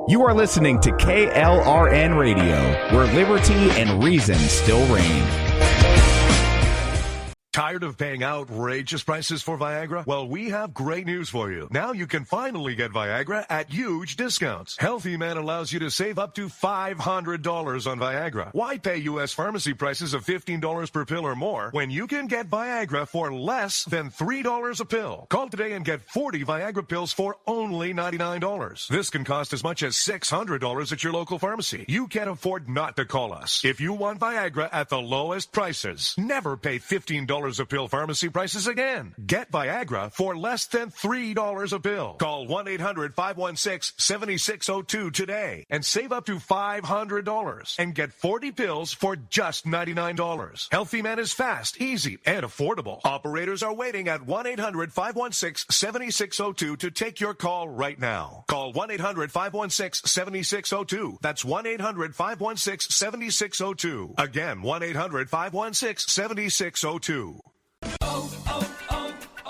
You are listening to KLRN Radio, where liberty and reason still reign. Tired of paying outrageous prices for Viagra? Well, we have great news for you. Now you can finally get Viagra at huge discounts. Healthy Man allows you to save up to $500 on Viagra. Why pay U.S. pharmacy prices of $15 per pill or more when you can get Viagra for less than $3 a pill? Call today and get 40 Viagra pills for only $99. This can cost as much as $600 at your local pharmacy. You can't afford not to call us. If you want Viagra at the lowest prices, never pay $15 a pill pharmacy prices again. Get Viagra for less than $3 a pill. Call 1-800-516-7602 today and save up to $500 and get 40 pills for just $99. Healthy Man is fast, easy, and affordable. Operators are waiting at 1-800-516-7602 to take your call right now. Call 1-800-516-7602. That's 1-800-516-7602. Again, 1-800-516-7602.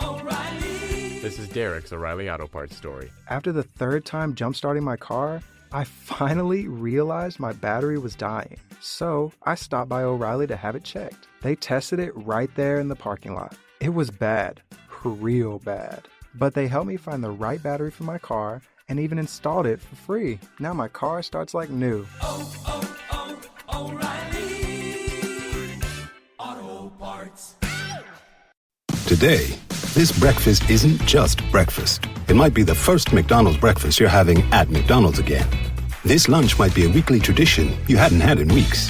O'Reilly. This is Derek's O'Reilly Auto Parts story. After the third time jump-starting my car, I finally realized my battery was dying. So I stopped by O'Reilly to have it checked. They tested it right there in the parking lot. It was bad, real bad. But they helped me find the right battery for my car and even installed it for free. Now my car starts like new. O'Reilly Auto Parts. Today, this breakfast isn't just breakfast. It might be the first McDonald's breakfast you're having at McDonald's again. This lunch might be a weekly tradition you hadn't had in weeks.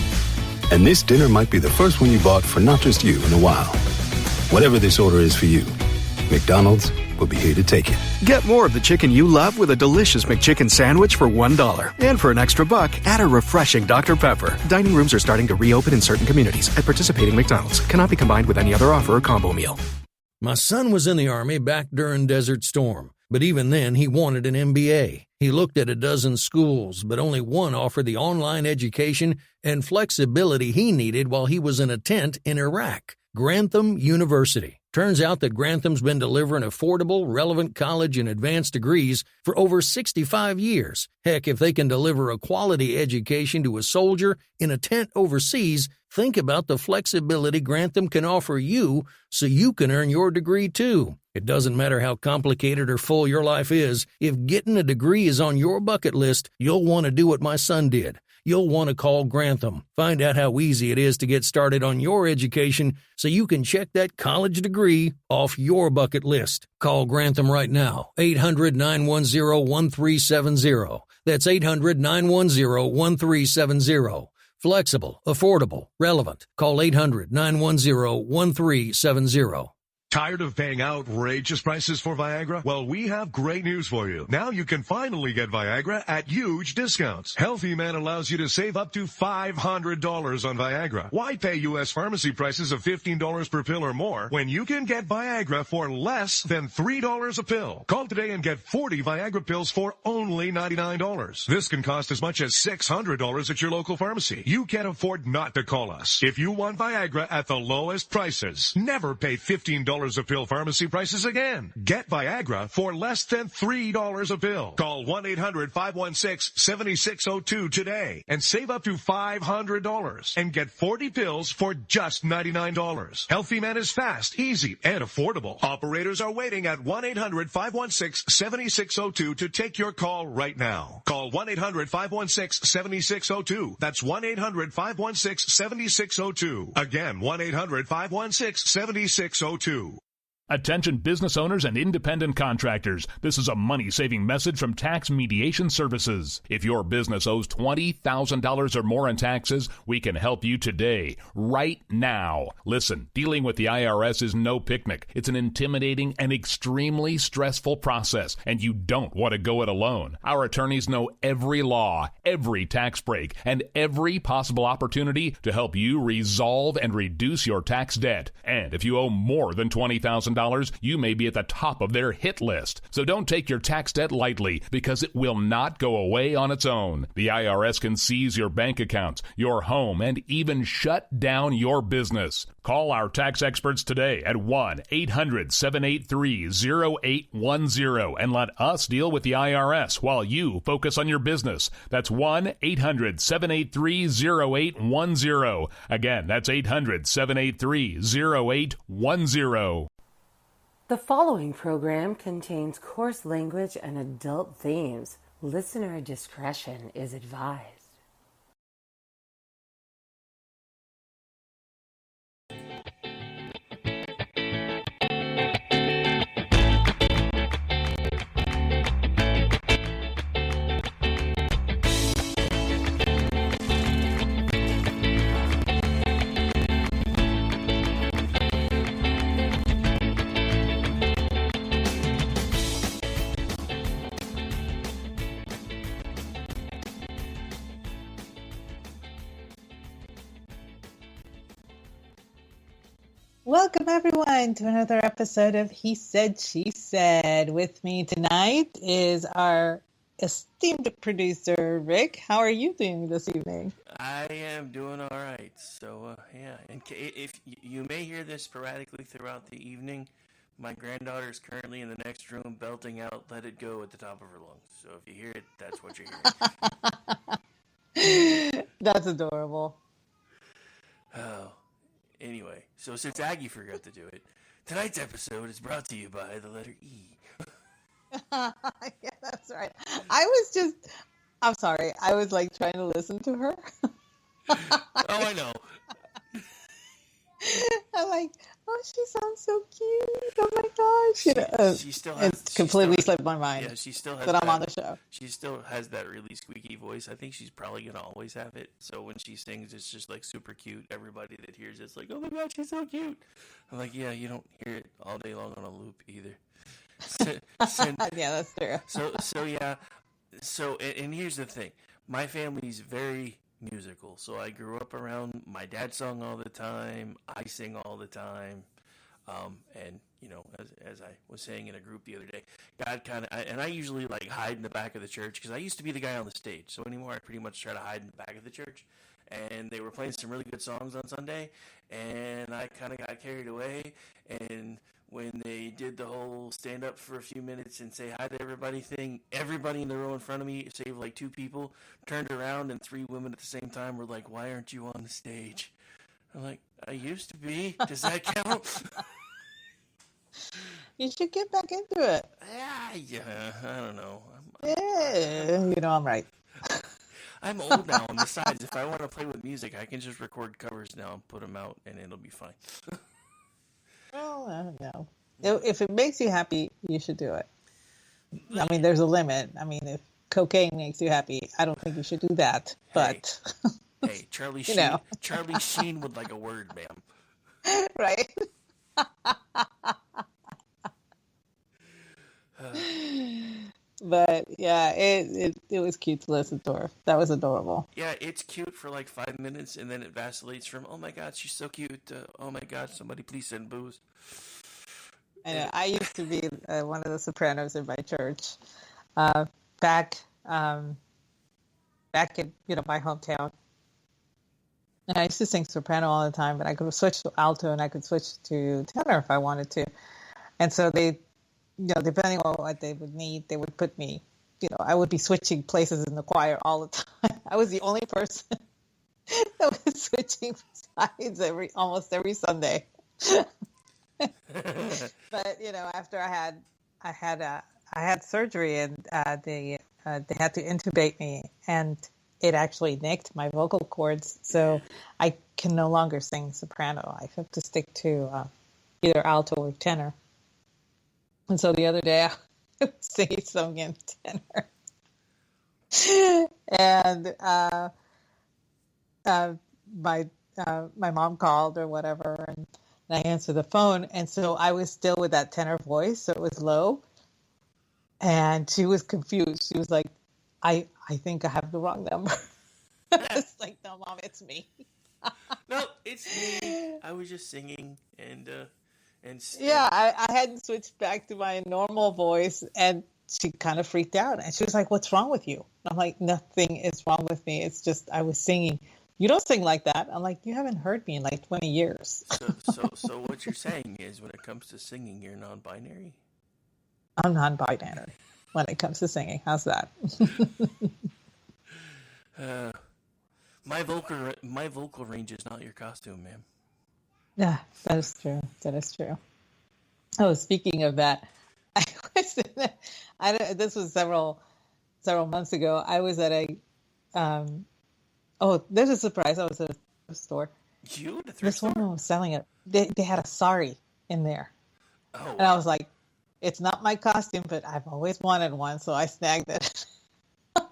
And this dinner might be the first one you bought for not just you in a while. Whatever this order is for you, McDonald's will be here to take it. Get more of the chicken you love with a delicious McChicken sandwich for $1. And for an extra buck, add a refreshing Dr. Pepper. Dining rooms are starting to reopen in certain communities at participating McDonald's. Cannot be combined with any other offer or combo meal. My son was in the Army back during Desert Storm, but even then he wanted an MBA. He looked at a dozen schools, but only one offered the online education and flexibility he needed while he was in a tent in Iraq. Grantham University. Turns out that Grantham's been delivering affordable, relevant college and advanced degrees for over 65 years. Heck, if they can deliver a quality education to a soldier in a tent overseas, think about the flexibility Grantham can offer you so you can earn your degree too. It doesn't matter how complicated or full your life is. If getting a degree is on your bucket list, you'll want to do what my son did. You'll want to call Grantham. Find out how easy it is to get started on your education so you can check that college degree off your bucket list. Call Grantham right now, 800-910-1370. That's 800-910-1370. Flexible, affordable, relevant. Call 800-910-1370. Tired of paying outrageous prices for Viagra? Well, we have great news for you. Now you can finally get Viagra at huge discounts. Healthy Man allows you to save up to $500 on Viagra. Why pay U.S. pharmacy prices of $15 per pill or more when you can get Viagra for less than $3 a pill? Call today and get 40 Viagra pills for only $99. This can cost as much as $600 at your local pharmacy. You can't afford not to call us. If you want Viagra at the lowest prices, never pay $15 a pill pharmacy prices again. Get Viagra for less than $3 a pill. Call 1-800-516-7602 today and save up to $500 and get 40 pills for just $99. Healthy Man is fast, easy, and affordable. Operators are waiting at 1-800-516-7602 to take your call right now. Call 1-800-516-7602. That's 1-800-516-7602. Again, 1-800-516-7602. Attention business owners and independent contractors. This is a money-saving message from Tax Mediation Services. If your business owes $20,000 or more in taxes, we can help you today, right now. Listen, dealing with the IRS is no picnic. It's an intimidating and extremely stressful process, and you don't want to go it alone. Our attorneys know every law, every tax break, and every possible opportunity to help you resolve and reduce your tax debt. And if you owe more than $20,000, $1,000, you may be at the top of their hit list. So don't take your tax debt lightly, because it will not go away on its own. The IRS can seize your bank accounts, your home, and even shut down your business. Call our tax experts today at 1-800-783-0810 and let us deal with the IRS while you focus on your business. That's 1-800-783-0810. Again, that's 800-783-0810. The following program contains coarse language and adult themes. Listener discretion is advised. Welcome, everyone, to another episode of He Said, She Said. With me tonight is our esteemed producer, Rick. How are you doing this evening? I am doing all right. So, yeah, and if you may hear this sporadically throughout the evening, my granddaughter is currently in the next room belting out Let It Go at the top of her lungs. So if you hear it, that's what you're hearing. That's adorable. Oh. Anyway, so since Aggie forgot to do it, tonight's episode is brought to you by the letter E. Yeah, that's right. I'm sorry. I was like trying to listen to her. Oh, I know. I'm like, oh, she sounds so cute. Oh my gosh. She still has, it's completely slipped my mind. Yeah, she still has that I'm on the show. She still has that really squeaky voice. I think she's probably going to always have it. So when she sings, it's just like super cute. Everybody that hears it's like, oh my God, she's so cute. I'm like, yeah, you don't hear it all day long on a loop either. Yeah, that's true. So yeah. So, and here's the thing. My family's very musical. So I grew up around, my dad sung all the time. I sing all the time. And, you know, as I was saying in a group the other day, God kind of, and I usually like hide in the back of the church because I used to be the guy on the stage. So anymore, I pretty much try to hide in the back of the church. And they were playing some really good songs on Sunday, and I kind of got carried away. And when they did the whole stand up for a few minutes and say hi to everybody thing, everybody in the row in front of me, save like two people, turned around, and three women at the same time were like, why aren't you on the stage? I'm like, I used to be. Does that count? You should get back into it. Yeah, I don't know. Yeah, you know I'm right. I'm old now, and besides, if I want to play with music, I can just record covers now and put them out, and it'll be fine. Well, I don't know. If it makes you happy, you should do it. I mean, there's a limit. I mean, if cocaine makes you happy, I don't think you should do that. But hey, Charlie Sheen, Charlie Sheen would like a word, ma'am. Right. But yeah, it was cute to listen to her. That was adorable. Yeah, it's cute for like 5 minutes, and then it vacillates from, oh my God, she's so cute, to, oh my God, somebody please send booze. I know. I used to be one of the sopranos in my church back in my hometown. And I used to sing soprano all the time, but I could switch to alto and I could switch to tenor if I wanted to. And so they, depending on what they would need, they would put me, I would be switching places in the choir all the time. I was the only person that was switching sides almost every Sunday. But after I had surgery and they had to intubate me, and it actually nicked my vocal cords, so I can no longer sing soprano. I have to stick to either alto or tenor. And so the other day I was singing something in tenor, and my mom called or whatever, and I answered the phone, and so I was still with that tenor voice, so it was low, and she was confused. She was like, I think I have the wrong number. I was like, no, Mom, it's me. No, it's me. I was just singing, and Yeah, I hadn't switched back to my normal voice, and she kind of freaked out. And she was like, "What's wrong with you?" I'm like, "Nothing is wrong with me. It's just I was singing." "You don't sing like that." I'm like, "You haven't heard me in like 20 years." So what you're saying is, when it comes to singing, you're non-binary? I'm non-binary when it comes to singing. How's that? My vocal range is not your costume, ma'am. Yeah, that is true. That is true. Oh, speaking of that, this was several months ago. I was at a there's a surprise. I was at a thrift store. You at a thrift This store? woman was selling it. They had a sari in there. Oh, and I was like, it's not my costume, but I've always wanted one, so I snagged it. I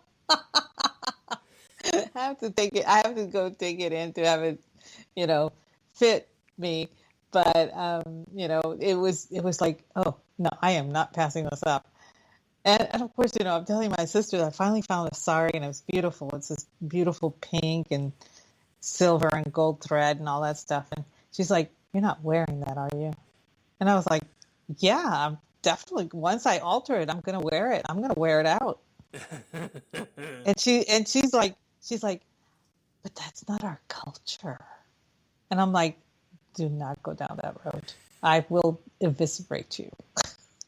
have to take it. I have to go take it in to have it, fit me. But it was like, oh no, I am not passing this up. And of course, I'm telling my sister that I finally found a sari, and it was beautiful. It's this beautiful pink and silver and gold thread and all that stuff. And she's like, "You're not wearing that, are you?" And I was like, "Yeah, I'm definitely. Once I alter it, I'm gonna wear it. I'm gonna wear it out." and she's like, "But that's not our culture." And I'm like, "Do not go down that road. I will eviscerate you."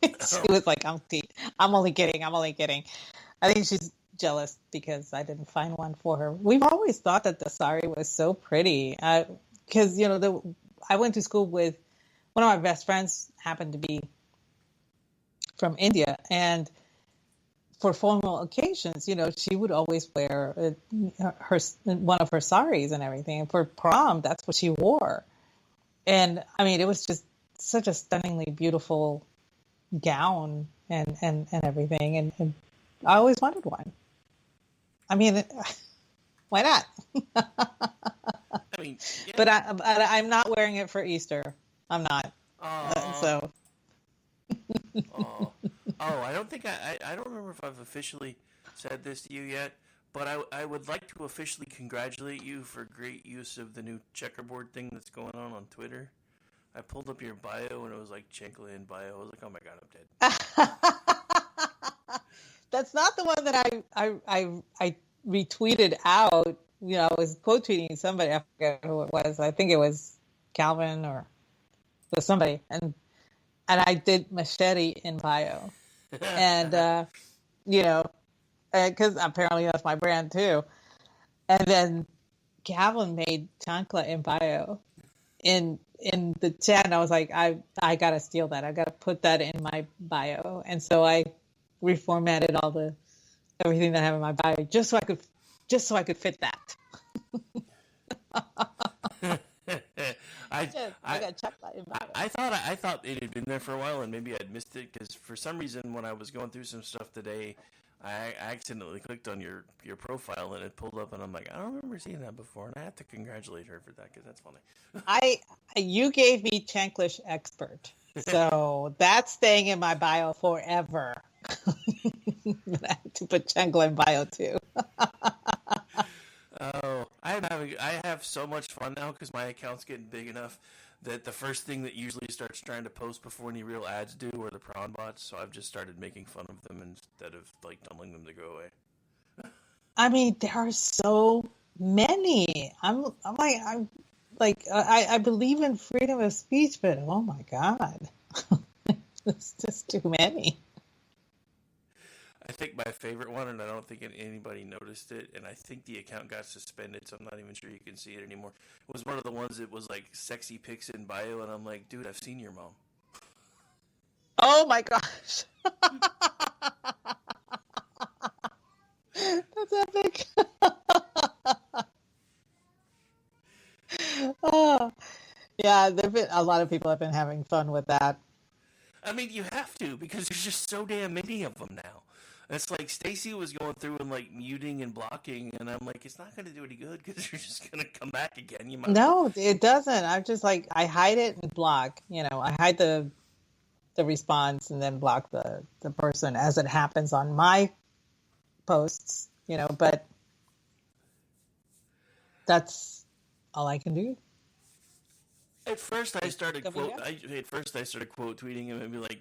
She was like, I'm only kidding. I think she's jealous because I didn't find one for her. We've always thought that the sari was so pretty. Because, I went to school with one of my best friends, happened to be from India. And for formal occasions, she would always wear one of her saris and everything. And for prom, that's what she wore. And I mean, it was just such a stunningly beautiful gown and everything, and I always wanted one. I mean, why not? I mean, yeah. But I'm not wearing it for Easter. I'm not. So. I don't think I don't remember if I've officially said this to you yet, but I would like to officially congratulate you for great use of the new checkerboard thing that's going on Twitter. I pulled up your bio and it was like Chankla in bio. I was like, oh my god, I'm dead. That's not the one that I retweeted out. I was quote tweeting somebody. I forget who it was. I think it was Calvin or somebody. And I did machete in bio. And, because apparently that's my brand too. And then Calvin made Chankla in bio in the chat, and I was like, I gotta steal that. I gotta put that in my bio. And so I reformatted everything that I have in my bio just so I could fit that. I got Chankla in bio. I thought it had been there for a while, and maybe I'd missed it because for some reason when I was going through some stuff today, I accidentally clicked on your profile and it pulled up, and I'm like, I don't remember seeing that before, and I have to congratulate her for that because that's funny. You gave me Chanklish expert, so that's staying in my bio forever. But I have to put Chankla in bio too. Oh, I have so much fun now because my account's getting big enough that the first thing that usually starts trying to post before any real ads do are the prawn bots, so I've just started making fun of them instead of telling them to go away. I mean, there are so many. I believe in freedom of speech, but oh my god, it's just too many. I think my favorite one, and I don't think anybody noticed it, and I think the account got suspended, so I'm not even sure you can see it anymore. It was one of the ones that was like sexy pics in bio, and I'm like, dude, I've seen your mom. Oh my gosh. That's epic. Oh, yeah, a lot of people have been having fun with that. I mean, you have to, because there's just so damn many of them now. It's like Stacy was going through and like muting and blocking, and I'm like, it's not going to do any good because you're just going to come back again. No, it doesn't. I'm just like, I hide it and block. I hide the response and then block the person as it happens on my posts. But that's all I can do. At first, I started Coming quote. up? At first, I started quote tweeting him and be like,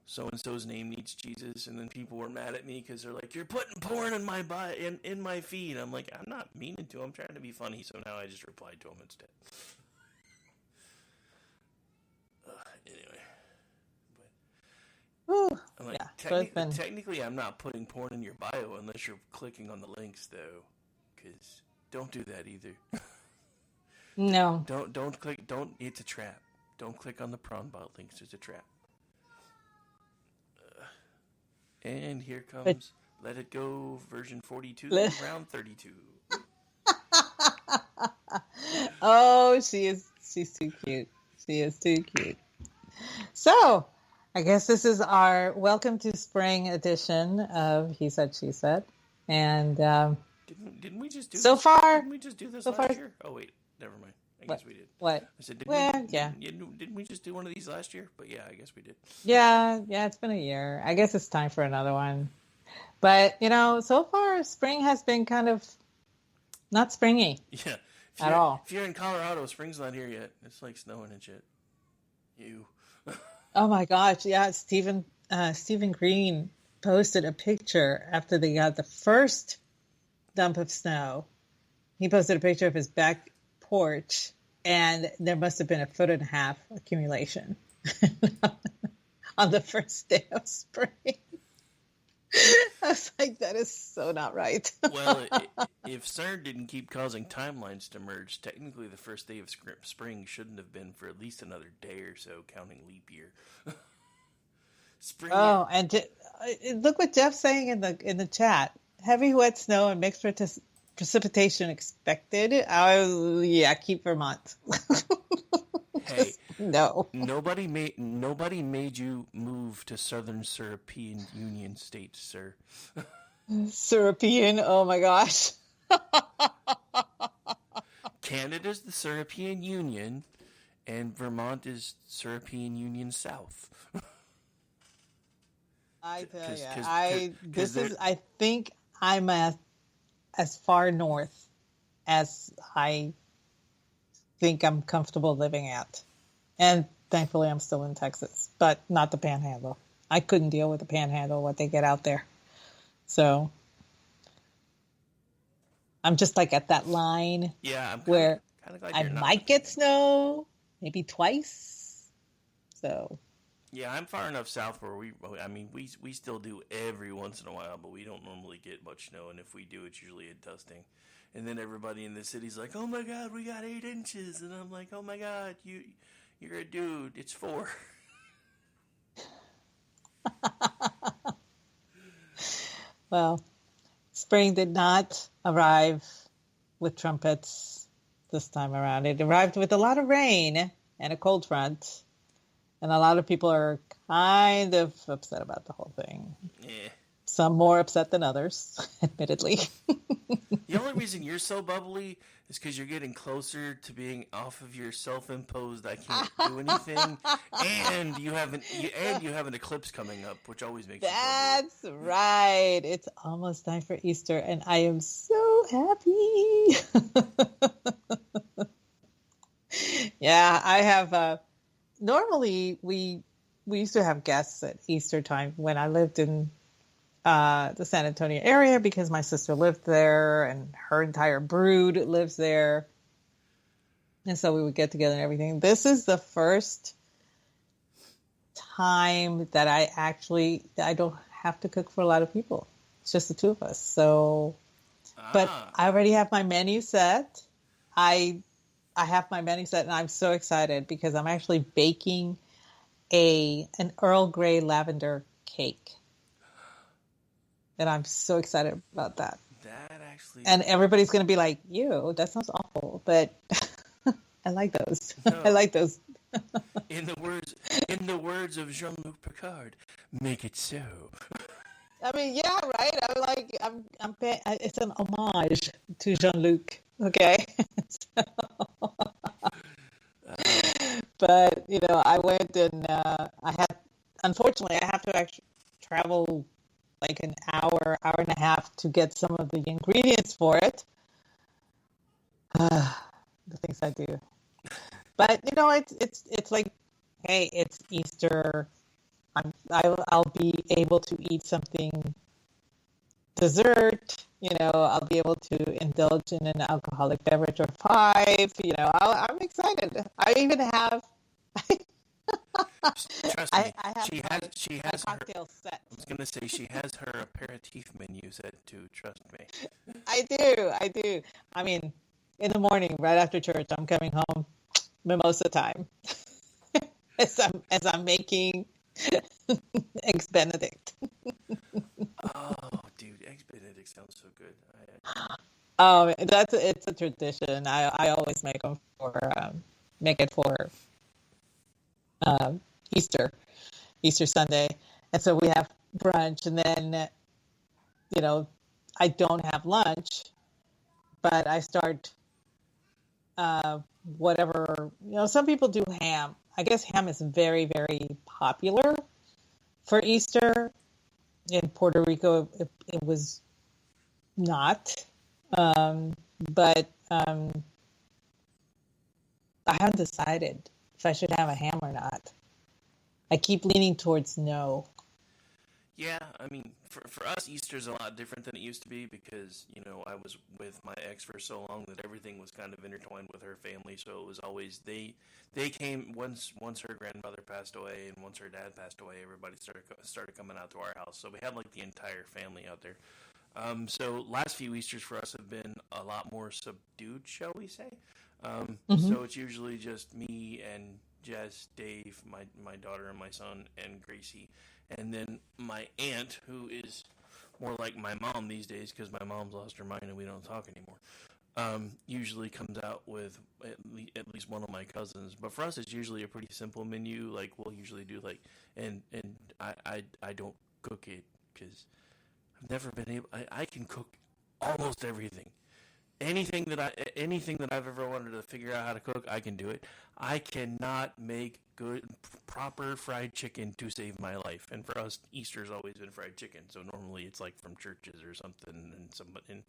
so and so's name needs Jesus, and then people were mad at me because they're like, "You're putting porn in my in my feed." I'm like, I'm not meaning to. I'm trying to be funny. So now I just replied to him instead. Anyway, Whew. I'm like, Yeah, so it's been technically, I'm not putting porn in your bio unless you're clicking on the links, though, because don't do that either. no. Don't click. Don't. It's a trap. Don't click on the prawn bot links. It's a trap. And here comes Let It Go version 42, round 32. Oh, she's too cute. She is too cute. So, I guess this is our welcome to spring edition of He Said, She Said. And didn't we just do so this? far? Didn't we just do this so last far, year? Oh wait, never mind. I guess we did. What? I said, didn't we just do one of these last year? But yeah, I guess we did. Yeah, it's been a year. I guess it's time for another one. But, so far spring has been kind of not springy. Yeah. At all. If you're in Colorado, spring's not here yet. It's like snowing and shit. Oh my gosh, yeah, Stephen Green posted a picture after they got the first dump of snow. He posted a picture of his back porch, and there must have been 1.5 foot accumulation on the first day of spring. I was like, that is so not right. Well, if CERN didn't keep causing timelines to merge, technically the first day of spring shouldn't have been for at least another day or so, counting leap year. Spring. Oh, and look what Jeff's saying in the chat. Heavy wet snow and mixed precipitation expected. Oh, yeah, keep Vermont. Hey, no. Nobody made you move to Southern European Union states, sir. European, oh my gosh. Canada's the European Union, and Vermont is European Union South. I tell you, I think I'm as far north as I think I'm comfortable living at. And thankfully I'm still in Texas, but not the Panhandle. I couldn't deal with the Panhandle, what they get out there. So I'm just like at that line where I might get snow maybe twice. So yeah, I'm far enough south where we still do every once in a while, but we don't normally get much snow, and if we do, it's usually a dusting. And then everybody in the city's like, "Oh my God, we got 8 inches," and I'm like, "Oh my God, you're a dude. It's 4." Well, spring did not arrive with trumpets this time around. It arrived with a lot of rain and a cold front. And a lot of people are kind of upset about the whole thing. Yeah. Some more upset than others, admittedly. The only reason you're so bubbly is because you're getting closer to being off of your self-imposed "I can't do anything," and you have an eclipse coming up, which always makes That's you bubbly. Right. It's almost time for Easter, and I am so happy. Yeah, I have. Normally, we used to have guests at Easter time when I lived in the San Antonio area because my sister lived there and her entire brood lives there. And so we would get together and everything. This is the first time that I don't have to cook for a lot of people. It's just the two of us. So, but I already have my menu set. I have my menu set, and I'm so excited because I'm actually baking an Earl Grey lavender cake. And I'm so excited about that. And everybody's going to be like, "Ew, that sounds awful," but I like those. No. I like those. In the words of Jean-Luc Picard, make it so. I mean, yeah, right. It's an homage to Jean-Luc. Okay. But I went and unfortunately, I have to actually travel like an hour and a half to get some of the ingredients for it. The things I do. But it's like, hey, it's Easter. I'll be able to eat something dessert. I'll be able to indulge in an alcoholic beverage or five. I'm excited. I even have. Trust me, I have she has her cocktail set. I was gonna say she has her aperitif menu set too. Trust me. I do. I mean, in the morning, right after church, I'm coming home mimosa time as I'm making eggs Benedict. Oh, dude, eggs Benedict sounds so good. It's a tradition. I always make them make it for Easter Sunday, and so we have brunch, and then I don't have lunch, but I start whatever. Some people do ham. I guess ham is very, very popular for Easter. In Puerto Rico, it was not, but I haven't decided if I should have a ham or not. I keep leaning towards no. Yeah, I mean, for us, Easter's a lot different than it used to be because, I was with my ex for so long that everything was kind of intertwined with her family. So it was always, they came, once her grandmother passed away and once her dad passed away, everybody started coming out to our house. So we had like the entire family out there. So last few Easters for us have been a lot more subdued, shall we say. So it's usually just me and Jess, Dave, my daughter and my son, and Gracie. And then my aunt, who is more like my mom these days because my mom's lost her mind and we don't talk anymore, usually comes out with at least one of my cousins. But for us, it's usually a pretty simple menu. Like, we'll usually do and I don't cook it because I've never been able. I can cook almost everything. Anything that I've ever wanted to figure out how to cook, I can do it. I cannot make good, proper fried chicken to save my life. And for us, Easter's always been fried chicken. So normally it's like from churches or something, and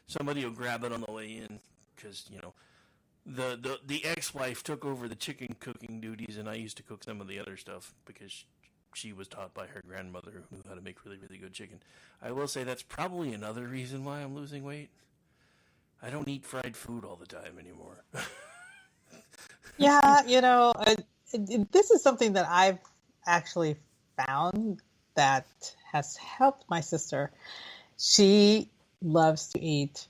somebody will grab it on the way in because the ex-wife took over the chicken cooking duties, and I used to cook some of the other stuff because she was taught by her grandmother who knew how to make really, really good chicken. I will say that's probably another reason why I'm losing weight. I don't eat fried food all the time anymore. Yeah, this is something that I've actually found that has helped my sister. She loves to eat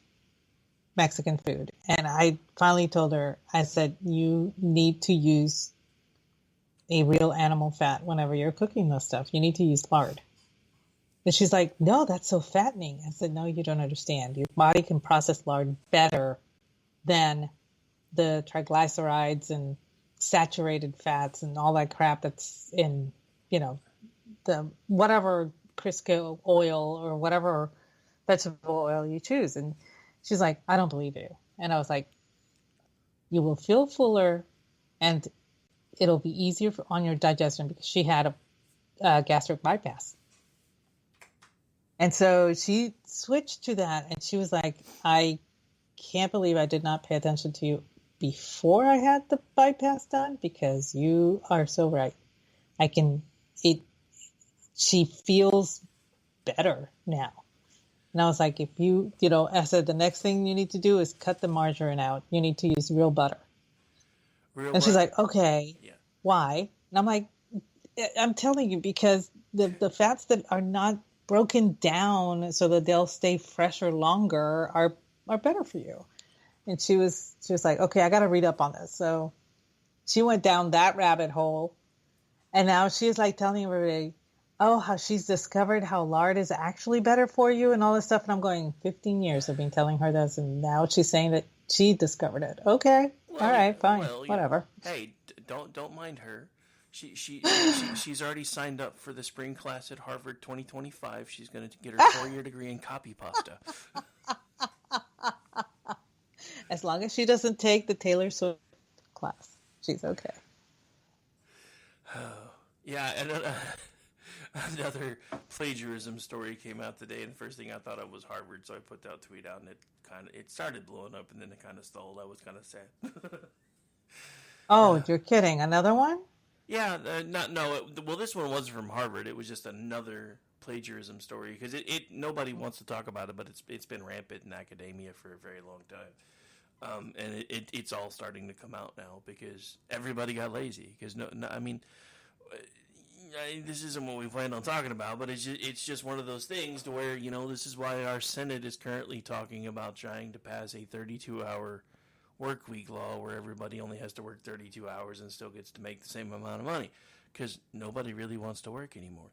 Mexican food. And I finally told her, I said, you need to use a real animal fat whenever you're cooking this stuff. You need to use lard. And she's like, no, that's so fattening. I said, no, you don't understand. Your body can process lard better than the triglycerides and saturated fats and all that crap that's in, the whatever Crisco oil or whatever vegetable oil you choose. And she's like, I don't believe you. And I was like, you will feel fuller and it'll be easier on your digestion because she had a gastric bypass. And so she switched to that, and she was like, I can't believe I did not pay attention to you before I had the bypass done because you are so right. She feels better now. And I was like, if I said the next thing you need to do is cut the margarine out. You need to use real butter. She's like, okay, yeah. Why? And I'm like, I'm telling you, because the fats that are not broken down so that they'll stay fresher longer are better for you. And she was like, okay, I got to read up on this. So she went down that rabbit hole, and now she's like telling everybody, oh, how she's discovered how lard is actually better for you and all this stuff. And I'm going, 15 years I've been telling her this, and now she's saying that she discovered it. Okay, all right, fine, whatever. Hey, don't mind her. She's already signed up for the spring class at Harvard 2025. She's going to get her 4-year degree in copy pasta. As long as she doesn't take the Taylor Swift class, she's okay. Yeah, and another plagiarism story came out today, and the first thing I thought of was Harvard, so I put that tweet out, and it started blowing up, and then it kind of stalled. I was kind of sad. Oh, you're kidding. Another one? Yeah, well, this one wasn't from Harvard. It was just another plagiarism story because nobody wants to talk about it, but it's been rampant in academia for a very long time, and it's all starting to come out now because everybody got lazy. Because I mean, this isn't what we planned on talking about, but it's just one of those things to where this is why our Senate is currently talking about trying to pass a 32-hour work week law where everybody only has to work 32 hours and still gets to make the same amount of money because nobody really wants to work anymore.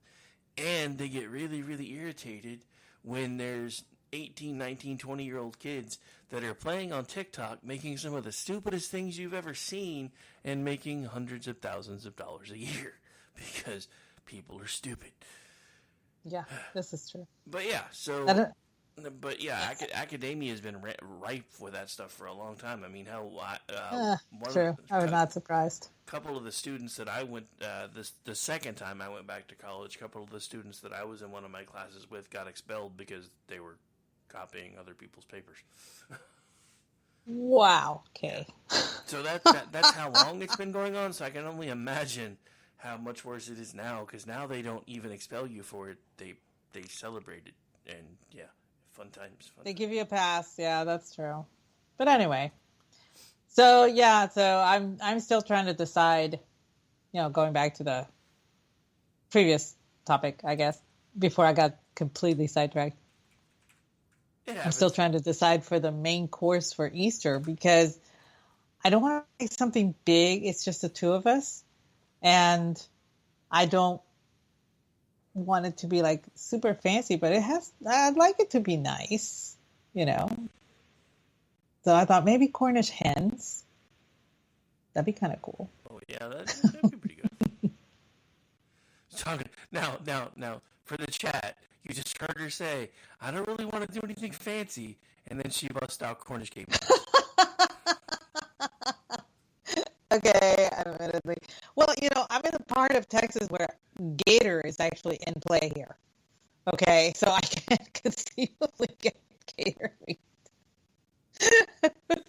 And they get really, really irritated when there's 18, 19, 20-year-old kids that are playing on TikTok making some of the stupidest things you've ever seen and making hundreds of thousands of dollars a year because people are stupid. Yeah, this is true. But yeah, academia has been ripe for that stuff for a long time. I mean, true. I was not surprised. A couple of the students that I went, the second time I went back to college, a couple of the students that I was in one of my classes with got expelled because they were copying other people's papers. Wow. Okay. So that's how long it's been going on. So I can only imagine how much worse it is now because now they don't even expel you for it. They celebrate it, and yeah. Fun times. They give you a pass. Yeah, that's true. But anyway, so I'm still trying to decide, going back to the previous topic, I guess, before I got completely sidetracked. I'm still trying to decide for the main course for Easter because I don't want to make something big. It's just the two of us. And I don't want it to be like super fancy, but I'd like it to be nice, So I thought maybe Cornish hens. That'd be kind of cool. Oh yeah, that'd be pretty good. Now, for the chat, you just heard her say, "I don't really want to do anything fancy," and then she busts out Cornish game. Okay, admittedly. Well, I'm in a part of Texas where gator is actually in play here. Okay, so I can't conceivably get gator meat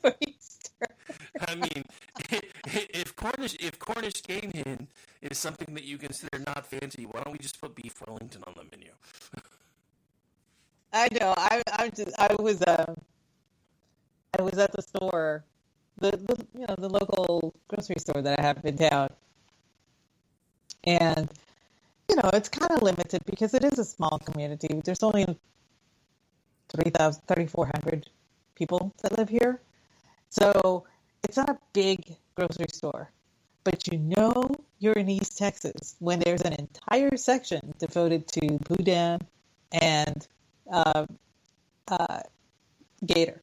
for Easter. I mean, if Cornish game hen is something that you consider not fancy, why don't we just put beef Wellington on the menu? I know. I was at the store. The local grocery store that I have in town. And, it's kind of limited because it is a small community. There's only 3,400 people that live here. So it's not a big grocery store. But you're in East Texas when there's an entire section devoted to Boudin and gator.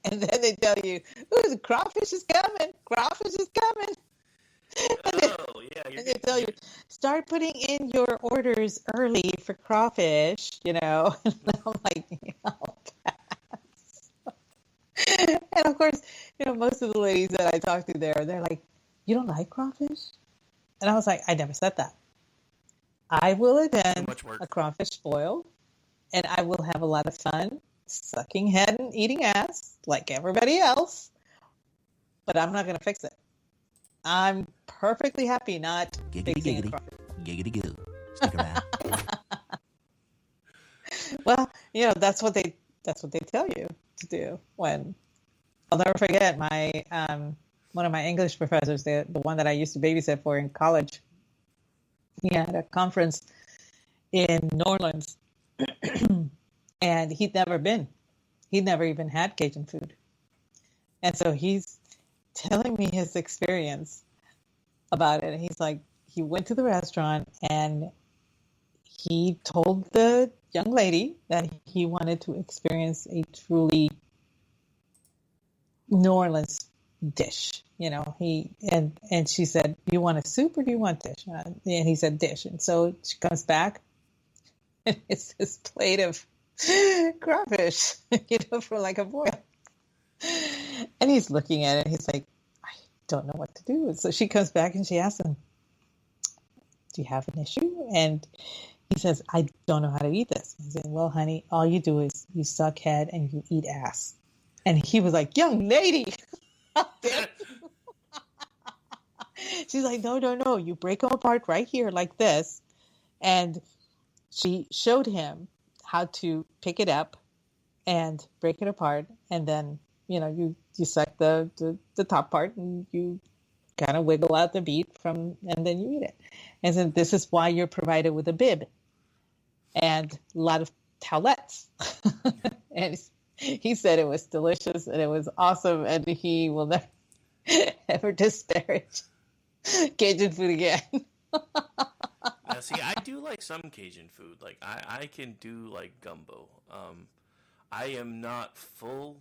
And then they tell you, ooh, the crawfish is coming. Crawfish is coming. And they tell you, start putting in your orders early for crawfish, And I'm like, pass. And of course, most of the ladies that I talk to there, they're like, you don't like crawfish? And I was like, I never said that. I will attend a crawfish boil, and I will have a lot of fun sucking head and eating ass like everybody else, but I'm not going to fix it. I'm perfectly happy not fixing it. Giggity goo. Stick around. Well, that's what they tell you to do. When I'll never forget my one of my English professors, the one that I used to babysit for in college. He had a conference in New Orleans. And he'd never been. He'd never even had Cajun food. And so he's telling me his experience about it. And he's like, he went to the restaurant and he told the young lady that he wanted to experience a truly New Orleans dish. And she said, do you want a soup or do you want dish? And he said dish. And so she comes back and it's this plate of crawfish, for like a boil. And he's looking at it. He's like, I don't know what to do. So she comes back and she asks him, do you have an issue? And he says, I don't know how to eat this. I said, well, honey, all you do is you suck head and you eat ass. And he was like, young lady, how dare you? She's like, no, no, no. You break them apart right here like this. And she showed him how to pick it up and break it apart. And then, you suck the top part and you kind of wiggle out the meat and then you eat it. And so this is why you're provided with a bib and a lot of towelettes. And he said it was delicious and it was awesome. And he will never ever disparage Cajun food again. Now, see, I do like some Cajun food. Like I can do like gumbo. I am not full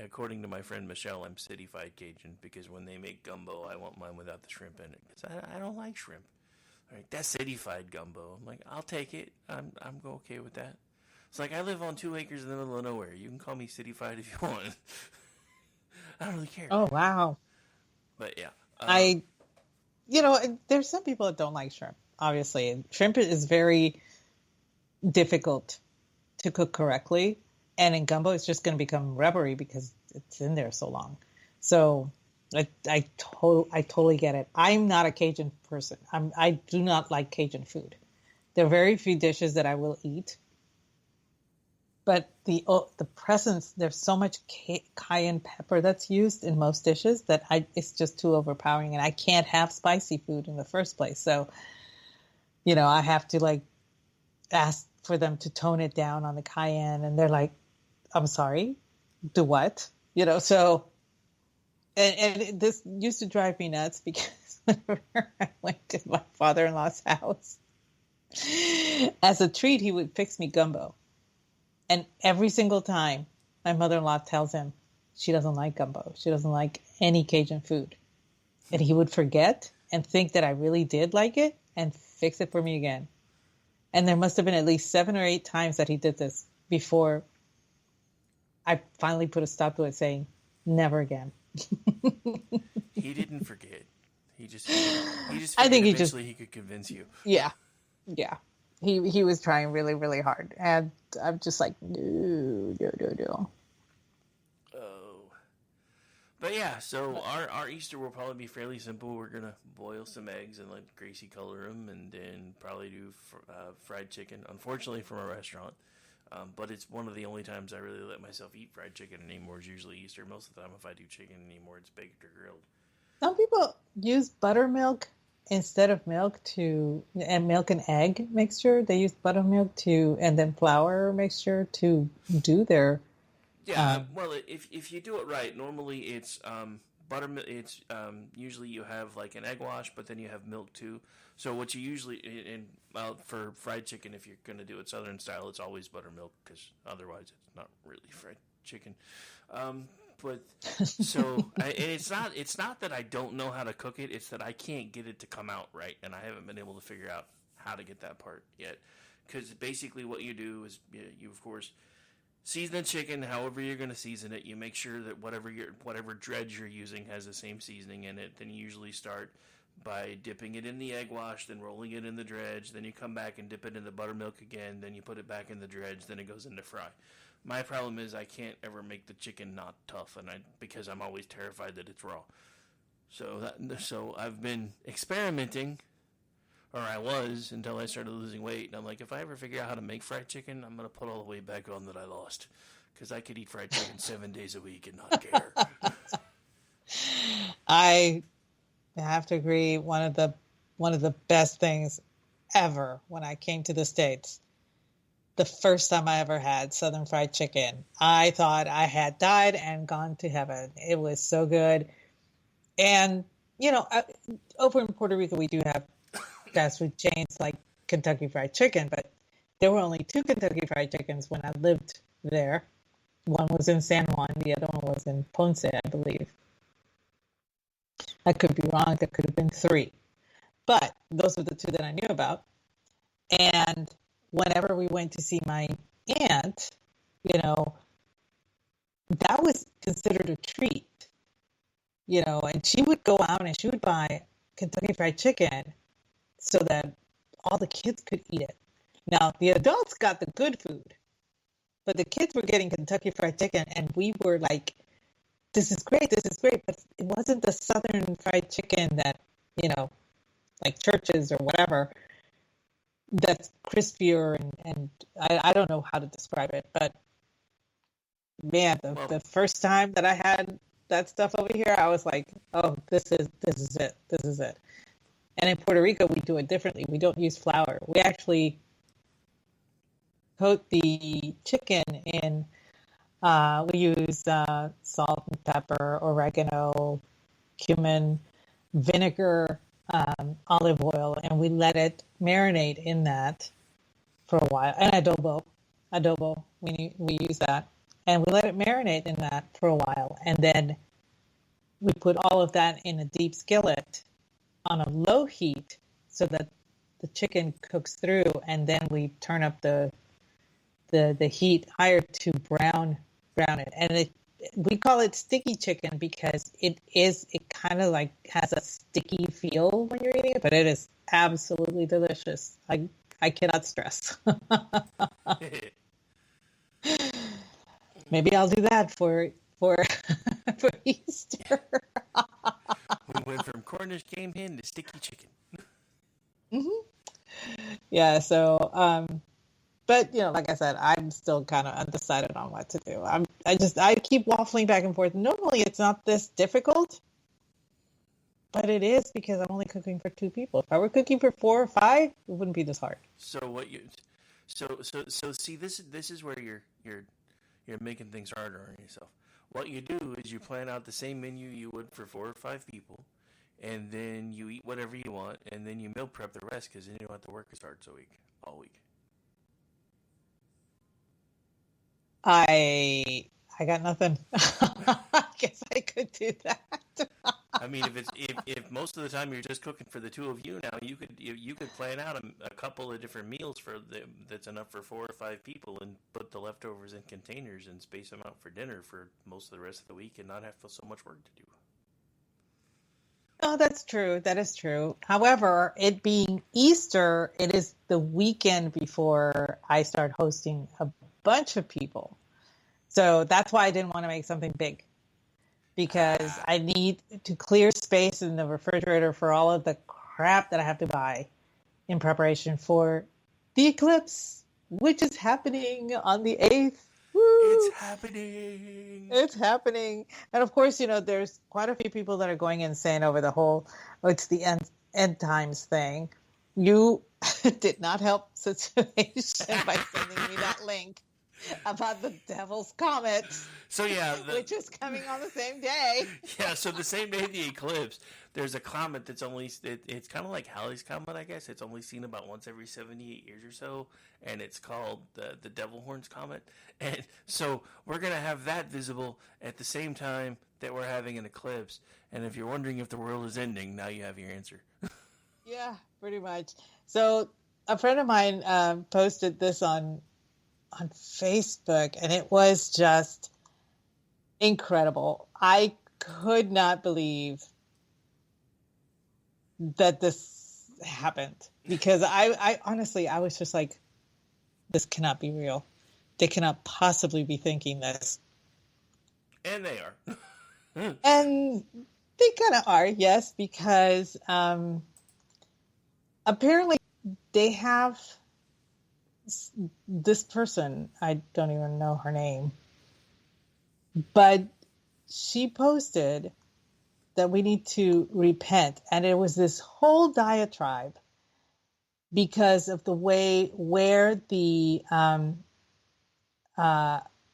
according to my friend Michelle, I'm city-fied Cajun because when they make gumbo, I want mine without the shrimp in it because I don't like shrimp. All right, that's city-fied gumbo. I'm like, I'll take it. I'm okay with that. It's like I live on 2 acres in the middle of nowhere. You can call me city-fied if you want. I don't really care. Oh wow! But yeah, there's some people that don't like shrimp. Obviously, shrimp is very difficult to cook correctly, and in gumbo, it's just going to become rubbery because it's in there so long. So, I totally get it. I'm not a Cajun person. I do not like Cajun food. There are very few dishes that I will eat. But the presence, there's so much cayenne pepper that's used in most dishes that it's just too overpowering, and I can't have spicy food in the first place. So, I have to ask for them to tone it down on the cayenne, and they're like, "I'm sorry, do what?" So, and this used to drive me nuts because whenever I went to my father-in-law's house, as a treat, he would fix me gumbo. And every single time, my mother-in-law tells him she doesn't like gumbo. She doesn't like any Cajun food. And he would forget and think that I really did like it and fix it for me again. And there must have been at least 7 or 8 times that he did this before I finally put a stop to it, saying, never again. He didn't forget. He just figured I think eventually he could convince you. Yeah. Yeah. He was trying really, really hard. And I'm just like, no. Oh. But yeah, so our Easter will probably be fairly simple. We're going to boil some eggs and let Gracie color them and then probably do fried chicken, unfortunately from a restaurant. But it's one of the only times I really let myself eat fried chicken anymore is usually Easter. Most of the time if I do chicken anymore, it's baked or grilled. Some people use buttermilk instead of milk and milk and egg mixture. They use buttermilk and then flour mixture to do their. Yeah, well, if you do it right, normally it's buttermilk. It's usually you have like an egg wash, but then you have milk too. So what you usually for fried chicken, if you're going to do it Southern style, it's always buttermilk because otherwise it's not really fried chicken. But so it's not that I don't know how to cook it. It's that I can't get it to come out right, and I haven't been able to figure out how to get that part yet. Because basically, what you do is you of course season the chicken however you're going to season it. You make sure that whatever dredge you're using has the same seasoning in it. Then you usually start by dipping it in the egg wash, then rolling it in the dredge. Then you come back and dip it in the buttermilk again. Then you put it back in the dredge. Then it goes into fry. My problem is I can't ever make the chicken not tough, because I'm always terrified that it's raw. So I've been experimenting, or I was until I started losing weight. And I'm like, if I ever figure out how to make fried chicken, I'm gonna put all the weight back on that I lost, because I could eat fried chicken 7 days a week and not care. I have to agree. One of the best things ever when I came to the States. The first time I ever had Southern fried chicken, I thought I had died and gone to heaven. It was so good. And, over in Puerto Rico, we do have fast food chains like Kentucky Fried Chicken, but there were only 2 Kentucky Fried Chickens when I lived there. One was in San Juan. The other one was in Ponce, I believe. I could be wrong. There could have been 3. But those were the 2 that I knew about. And whenever we went to see my aunt, that was considered a treat, and she would go out and she would buy Kentucky Fried Chicken so that all the kids could eat it. Now, the adults got the good food, but the kids were getting Kentucky Fried Chicken, and we were like this is great, but it wasn't the Southern fried chicken that, like Church's or whatever, that's crispier and I don't know how to describe it, but man, the first time that I had that stuff over here, I was like, oh, this is it. And in Puerto Rico, we do it differently. We don't use flour. We actually coat the chicken in, we use salt and pepper, oregano, cumin, vinegar, olive oil, and we let it marinate in that for a while. And adobo, we use that. And we let it marinate in that for a while. And then we put all of that in a deep skillet on a low heat so that the chicken cooks through. And then we turn up the heat higher to brown it. And we call it sticky chicken because it kind of like has a sticky feel when you're eating it, but it is absolutely delicious. I cannot stress. Maybe I'll do that for Easter. We went from Cornish game hen to sticky chicken. Yeah. So, but like I said, I'm still kind of undecided on what to do. I keep waffling back and forth. Normally, it's not this difficult, but it is because I'm only cooking for 2 people. If I were cooking for 4 or 5, it wouldn't be this hard. So see, this is where you're making things harder on yourself. What you do is you plan out the same menu you would for 4 or 5 people, and then you eat whatever you want, and then you meal prep the rest because then you don't have to work as hard all week. I got nothing. I guess I could do that. I mean, if most of the time you're just cooking for the 2 of you now, you could plan out a couple of different meals that's enough for 4 or 5 people, and put the leftovers in containers and space them out for dinner for most of the rest of the week, and not have so much work to do. Oh, that's true. That is true. However, it being Easter, it is the weekend before I start hosting a bunch of people. So that's why I didn't want to make something big, because I need to clear space in the refrigerator for all of the crap that I have to buy in preparation for the eclipse, which is happening on the 8th. Woo! It's happening. And of course, there's quite a few people that are going insane over the whole, it's the end times thing. You did not help situation by sending me that link about the Devil's Comet. So yeah, which is coming on the same day. Yeah, so the same day of the eclipse, there's a comet that's it's kind of like Halley's Comet, I guess. It's only seen about once every 78 years or so, and it's called the Devil Horns Comet. And so we're going to have that visible at the same time that we're having an eclipse. And if you're wondering if the world is ending, now you have your answer. Yeah, pretty much. So a friend of mine posted this on Facebook, and it was just incredible. I could not believe that this happened, because I honestly, I was just like, this cannot be real. They cannot possibly be thinking this. And they are. And they kind of are, yes, because apparently they have this person, I don't even know her name, but she posted that we need to repent. And it was this whole diatribe because of the way where the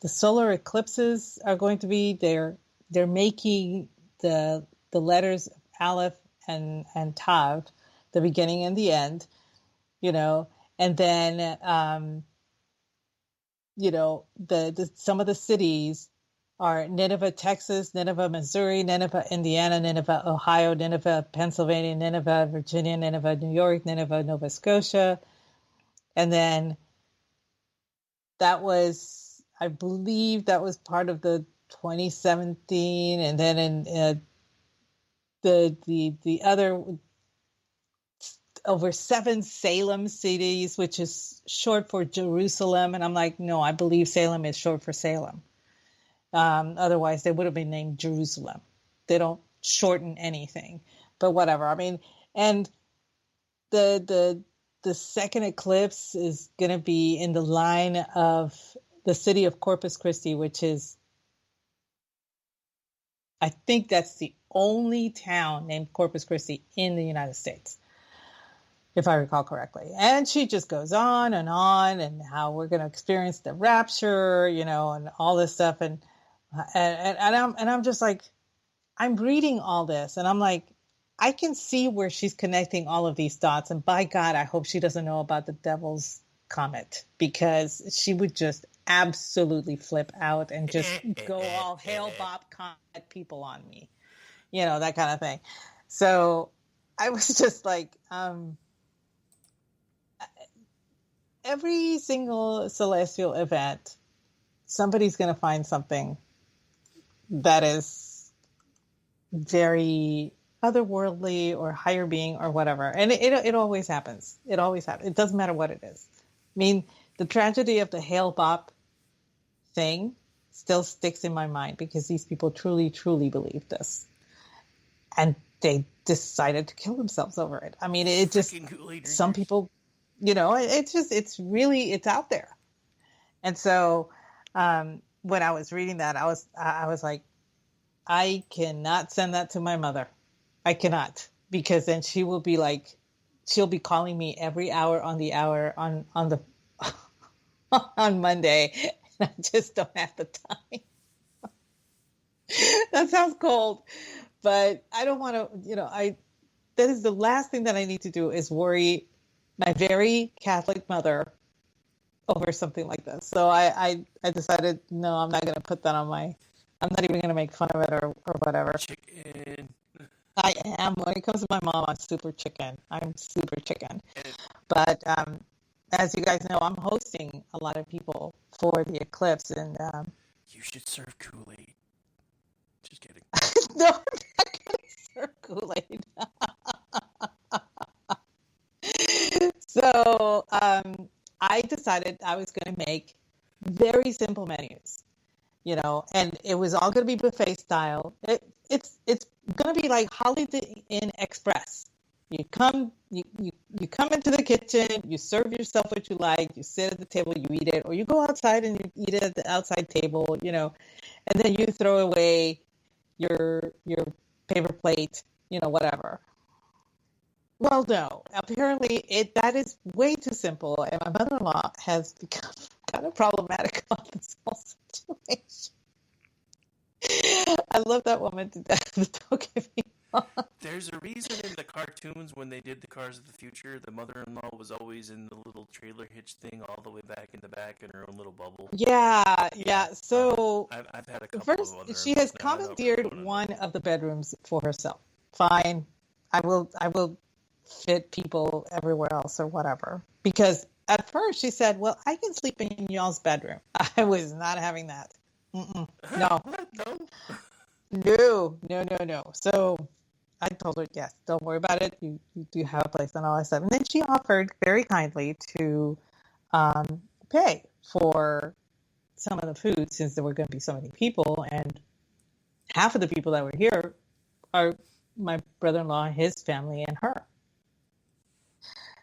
solar eclipses are going to be. They're making the letters Aleph and Tav, the beginning and the end, and then some of the cities are Nineveh, Texas, Nineveh, Missouri, Nineveh, Indiana, Nineveh, Ohio, Nineveh, Pennsylvania, Nineveh, Virginia, Nineveh, New York, Nineveh, Nova Scotia. And then that was, I believe that was part of the 2017. And then in the other, over 7 Salem cities, which is short for Jerusalem. And I'm like, no, I believe Salem is short for Salem. Otherwise, they would have been named Jerusalem. They don't shorten anything, but whatever. I mean, and the second eclipse is going to be in the line of the city of Corpus Christi, which is, I think that's the only town named Corpus Christi in the United States, if I recall correctly. And she just goes on and how we're going to experience the rapture, you know, and all this stuff. And I'm just like, I'm reading all this and I'm like, I can see where she's connecting all of these dots. And by God, I hope she doesn't know about the devil's comet, because she would just absolutely flip out and just go all hail Bob Comet people on me, you know, that kind of thing. So I was just like, every single celestial event, somebody's going to find something that is very otherworldly or higher being or whatever. And it always happens. It always happens. It doesn't matter what it is. I mean, the tragedy of the Hail Bop thing still sticks in my mind, because these people truly, truly believe this. And they decided to kill themselves over it. I mean, it just, some people, you know, it's out there. And so when I was reading that, I was like, I cannot send that to my mother. I cannot, because then she will be like, she'll be calling me every hour on the hour on Monday. And I just don't have the time. That sounds cold, but I don't want to, you know, that is the last thing that I need to do, is worry my very Catholic mother over something like this. So I decided, no, I'm not going to put that on I'm not even going to make fun of it or whatever. Chicken. I am. When it comes to my mom, I'm super chicken. But as you guys know, I'm hosting a lot of people for the eclipse, and you should serve Kool-Aid. Just kidding. No, I'm not going to serve Kool-Aid. So I decided I was going to make very simple menus, you know, and it was all going to be buffet style. It's going to be like Holiday Inn Express. You come into the kitchen, you serve yourself what you like, you sit at the table, you eat it, or you go outside and you eat it at the outside table, you know, and then you throw away your paper plate, you know, whatever. Well, no, apparently that is way too simple, and my mother-in-law has become kind of problematic about this whole situation. I love that woman to death, but don't get me wrong. There's a reason in the cartoons when they did the Cars of the Future, the mother-in-law was always in the little trailer hitch thing all the way back in the back in her own little bubble. Yeah. So I've had a couple first, of she has commandeered one of the bedrooms for herself. Fine, I will fit people everywhere else or whatever. Because at first she said, well, I can sleep in y'all's bedroom. I was not having that. No. No. So I told her, yes, don't worry about it. You do have a place and all that stuff. And then she offered very kindly to pay for some of the food, since there were going to be so many people. And half of the people that were here are my brother-in-law, his family, and her.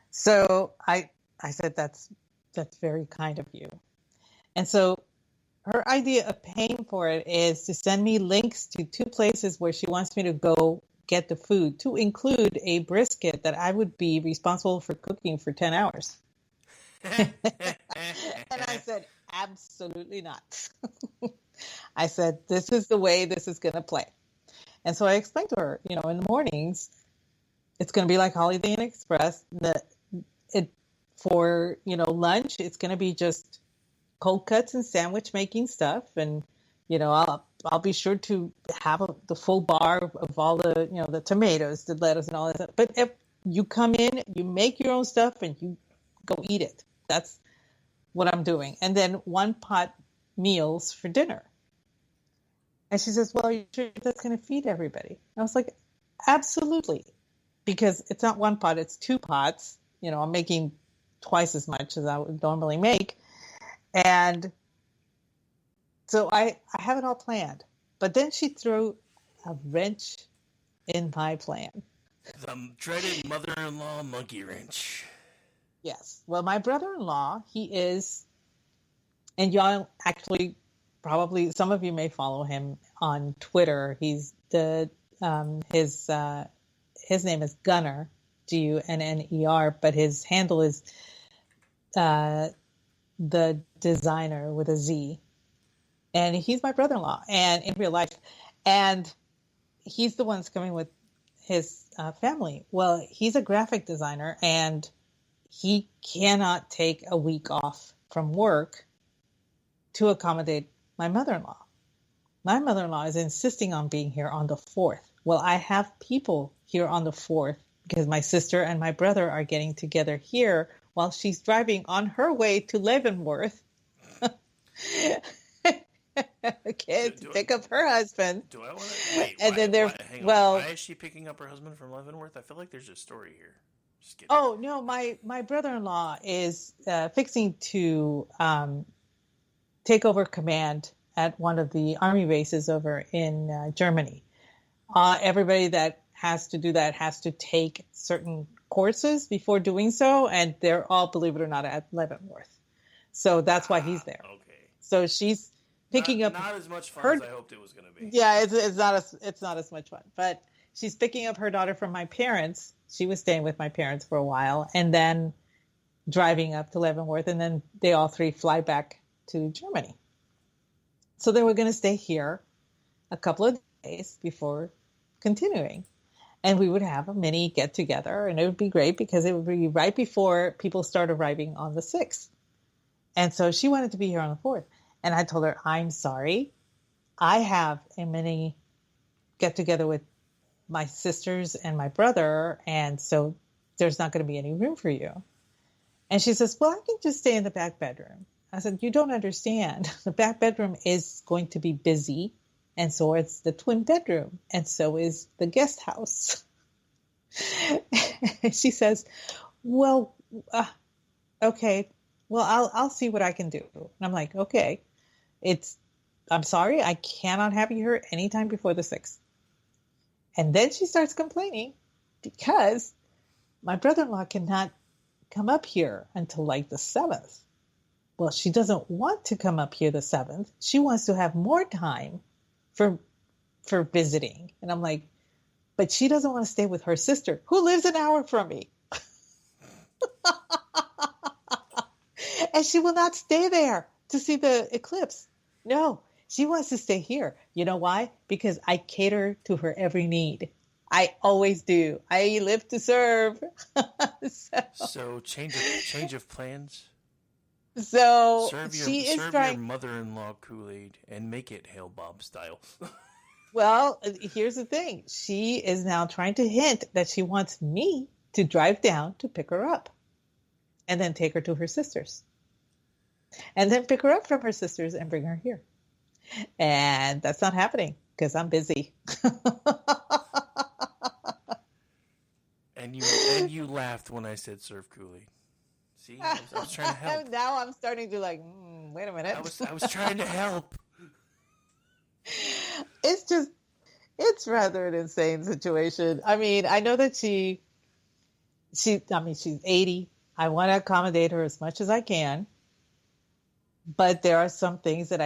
So I said, that's very kind of you. And so her idea of paying for it is to send me links to 2 places where she wants me to go get the food, to include a brisket that I would be responsible for cooking for 10 hours. And I said, absolutely not. I said, this is the way this is going to play. And so I explained to her, you know, in the mornings, it's going to be like Holiday Inn Express. For, you know, lunch, it's going to be just cold cuts and sandwich making stuff. And, you know, I'll be sure to have the full bar of all the, you know, the tomatoes, the lettuce and all that stuff. But if you come in, you make your own stuff and you go eat it. That's what I'm doing. And then 1 pot meals for dinner. And she says, well, are you sure that's going to feed everybody? I was like, absolutely. Because it's not 1 pot, it's 2 pots. You know, I'm making twice as much as I would normally make. And So I have it all planned. But then she threw a wrench in my plan. The dreaded mother-in-law monkey wrench. Yes. Well, my brother-in-law, he is, and y'all actually probably, some of you may follow him on Twitter. He's his name is Gunner, Gunner, but his handle is the designer with a Z. And he's my brother-in-law, and in real life, and he's the one that's coming with his family. Well, he's a graphic designer, and he cannot take a week off from work to accommodate my mother-in-law. My mother-in-law is insisting on being here on the 4th. Well, I have people here on the 4th because my sister and my brother are getting together here while she's driving on her way to Leavenworth. Okay, to pick up her husband. Do I want to wait? And then they're why is she picking up her husband from Leavenworth? I feel like there's a story here. Just kidding. Oh no, my brother-in-law is fixing to take over command at one of the army bases over in Germany. Everybody that has to do that has to take certain courses before doing so, and they're all, believe it or not, at Leavenworth. So that's why he's there. Okay. So she's picking up not as much fun as I hoped it was going to be. Yeah, it's not as much fun, but she's picking up her daughter from my parents. She was staying with my parents for a while, and then driving up to Leavenworth, and then they all three fly back to Germany. So they were going to stay here a couple of days before continuing, and we would have a mini get together, and it would be great because it would be right before people start arriving on the 6th. And so she wanted to be here on the 4th. And I told her, I'm sorry. I have a mini get together with my sisters and my brother. And so there's not going to be any room for you. And she says, well, I can just stay in the back bedroom. I said, you don't understand. The back bedroom is going to be busy. And so it's the twin bedroom. And so is the guest house. And she says, well, okay. Well, I'll see what I can do. And I'm like, okay, I'm sorry, I cannot have you here anytime before the 6th. And then she starts complaining because my brother-in-law cannot come up here until like the 7th. Well, she doesn't want to come up here the 7th. She wants to have more time for visiting. And I'm like, but she doesn't want to stay with her sister who lives an hour from me. And she will not stay there to see the eclipse. No, she wants to stay here. You know why? Because I cater to her every need. I always do. I live to serve. So change of plans. So serve your mother-in-law Kool-Aid and make it Hail Bob style. Well, here's the thing. She is now trying to hint that she wants me to drive down to pick her up and then take her to her sister's. And then pick her up from her sisters and bring her here. And that's not happening because I'm busy. And you laughed when I said serve Kool-Aid. See, I was trying to help. Now I'm starting to like, wait a minute. I was trying to help. It's rather an insane situation. I mean, I know that she's 80. I want to accommodate her as much as I can. But there are some things that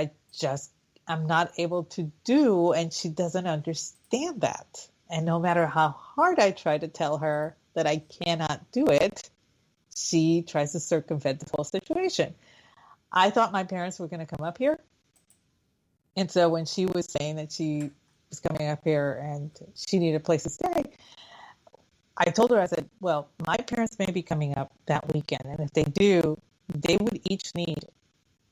I'm not able to do, and she doesn't understand that. And no matter how hard I try to tell her that I cannot do it, she tries to circumvent the whole situation. I thought my parents were going to come up here. And so when she was saying that she was coming up here and she needed a place to stay, I told her, I said, well, my parents may be coming up that weekend. And if they do, they would each need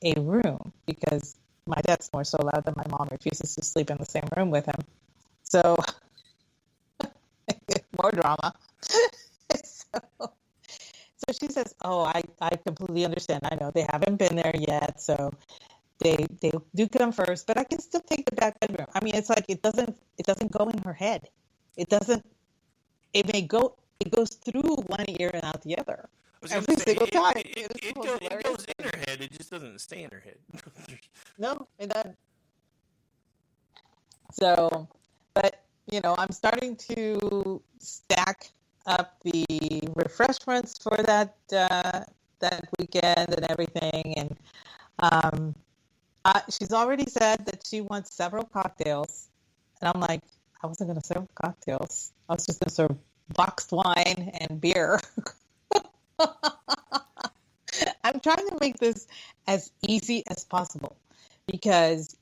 a room because my dad's more so loud than my mom refuses to sleep in the same room with him. So more drama. So she says, oh, I completely understand. I know they haven't been there yet. So they do come first, but I can still take the back bedroom. I mean, it's like, it doesn't go in her head. It goes through one ear and out the other. Every single time. It goes in her head. head. It just doesn't stay in her head. No, it doesn't. So, but, I'm starting to stack up the refreshments for that weekend and everything. And she's already said that she wants several cocktails. And I'm like, I wasn't going to serve cocktails. I was just going to serve boxed wine and beer. I'm trying to make this as easy as possible because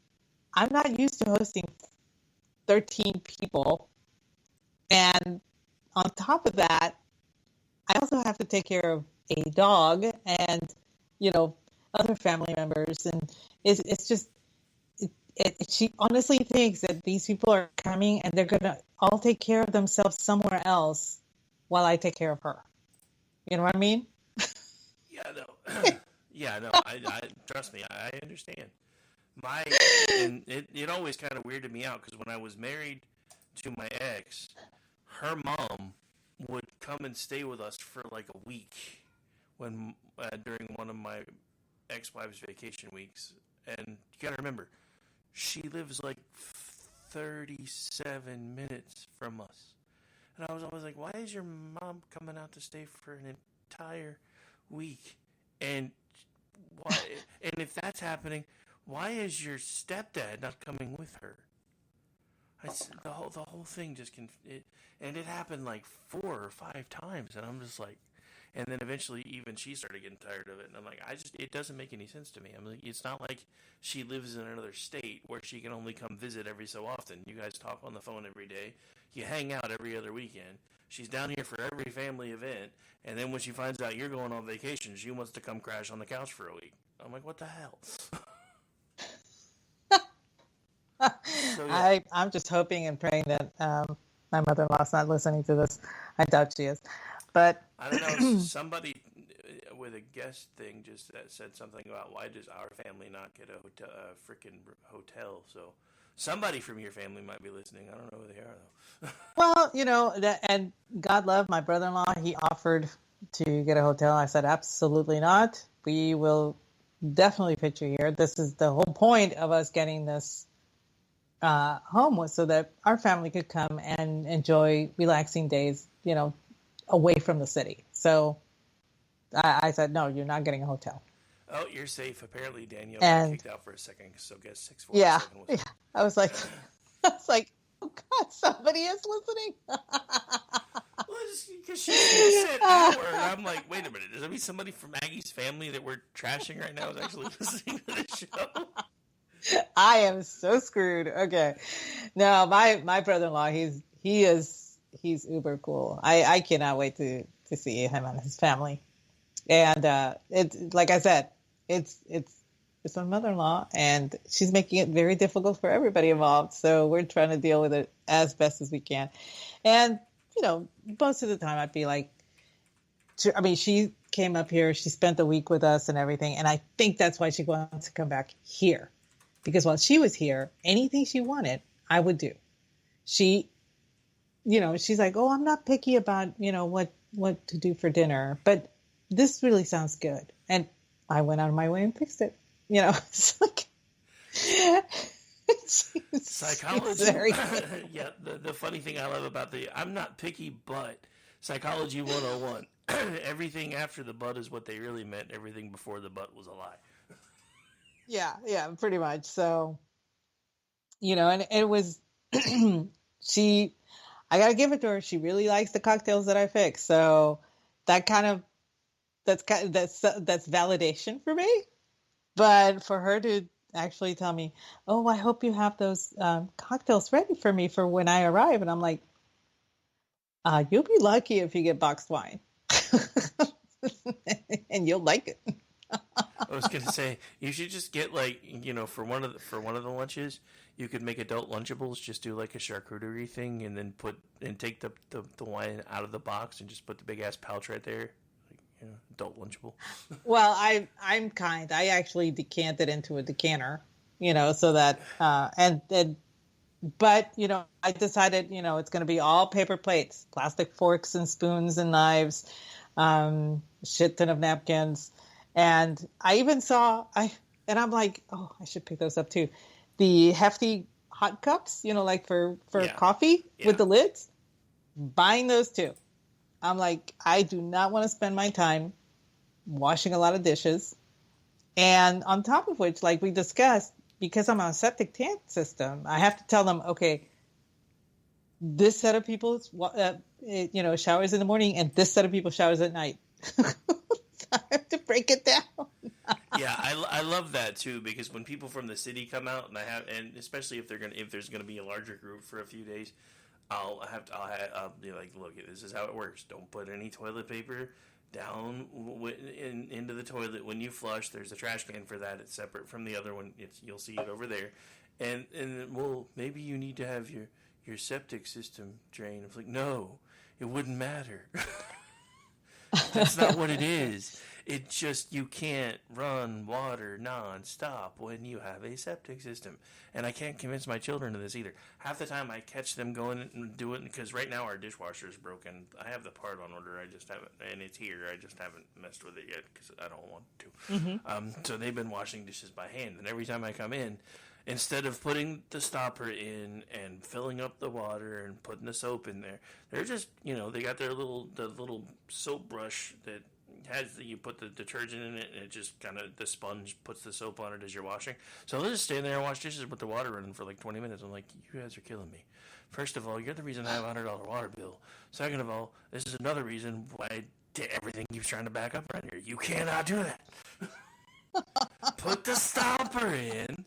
I'm not used to hosting 13 people. And on top of that, I also have to take care of a dog and, other family members. And it's just, she honestly thinks that these people are coming and they're going to all take care of themselves somewhere else while I take care of her. You know what I mean? Yeah, no. I trust me. I understand. And it always kind of weirded me out because when I was married to my ex, her mom would come and stay with us for like a week during one of my ex-wife's vacation weeks. And you got to remember, she lives like 37 minutes from us. And I was always like, why is your mom coming out to stay for an entire week? And why? And if that's happening, why is your stepdad not coming with her? The whole thing just and it happened like 4 or 5 times, and I'm just like, and then eventually even she started getting tired of it, and I'm like, it doesn't make any sense to me. I'm like, it's not like she lives in another state where she can only come visit every so often. You guys talk on the phone every day. You hang out every other weekend. She's down here for every family event, and then when she finds out you're going on vacation, she wants to come crash on the couch for a week. I'm like, what the hell? So, yeah. I'm just hoping and praying that my mother-in-law's not listening to this. I doubt she is. But I don't know. Somebody with a guest thing just said something about why does our family not get a freaking hotel? So somebody from your family might be listening. I don't know who they are, though. Well, and God love my brother-in-law. He offered to get a hotel. I said, absolutely not. We will definitely put you here. This is the whole point of us getting this home was so that our family could come and enjoy relaxing days, away from the city. So I said, no, you're not getting a hotel. Oh, you're safe. Apparently, Danielle got kicked out for a second, so guess 647 was... Yeah. I was like, oh God, somebody is listening. Well, because she said hour, and I'm like, wait a minute, does that mean somebody from Maggie's family that we're trashing right now is actually listening to the show? I am so screwed. Okay. No, my brother-in-law, he's uber cool. I cannot wait to see him and his family. And it's like I said, it's my mother-in-law, and she's making it very difficult for everybody involved. So we're trying to deal with it as best as we can. And most of the time I'd be like, she came up here, she spent a week with us and everything, and I think that's why she wants to come back here. Because while she was here, anything she wanted, I would do. She's like, oh, I'm not picky about, what to do for dinner, but this really sounds good. And I went out of my way and fixed it. It's like, psychology. Yeah. The funny thing I love about I'm not picky, but psychology 101. Everything after the but is what they really meant. Everything before the but was a lie. Yeah, pretty much. So, and it was, I got to give it to her. She really likes the cocktails that I fix. So that's validation for me. But for her to actually tell me, oh, I hope you have those cocktails ready for me for when I arrive. And I'm like, you'll be lucky if you get boxed wine and you'll like it. I was gonna say you should just get for one of the lunches you could make adult Lunchables. Just do like a charcuterie thing, and then take the wine out of the box and just put the big ass pouch right there, adult Lunchable. Well, I'm kind. I actually decant it into a decanter, so that but I decided it's going to be all paper plates, plastic forks and spoons and knives, shit ton of napkins. And I even saw, and I'm like, oh, I should pick those up too. The hefty hot cups, like for coffee with the lids, buying those too. I'm like, I do not want to spend my time washing a lot of dishes. And on top of which, like we discussed, because I'm on a septic tank system, I have to tell them, okay, this set of people, showers in the morning, and this set of people showers at night. So I have to break it down. Yeah, I love that too, because when people from the city come out, and especially if there's gonna be a larger group for a few days, I'll be like, look, this is how it works. Don't put any toilet paper down into the toilet when you flush. There's a trash can for that. It's separate from the other one. You'll see it over there. And well, maybe you need to have your septic system drained. It's like, no, it wouldn't matter. That's not what it is. It's just you can't run water nonstop when you have a septic system. And I can't convince my children of this either. Half the time I catch them going and do it because right now our dishwasher is broken. I have the part on order. I just haven't, and it's here. I just haven't messed with it yet because I don't want to. Mm-hmm. So they've been washing dishes by hand. And every time I come in, instead of putting the stopper in and filling up the water and putting the soap in there, they're just, they got the little soap brush that you put the detergent in it, and it just kind of, the sponge puts the soap on it as you're washing. So they'll just stand there and wash dishes with the water running for like 20 minutes. I'm like, you guys are killing me. First of all, you're the reason I have a $100 water bill. Second of all, this is another reason why everything keeps trying to back up right here. You cannot do that. Put the stopper in.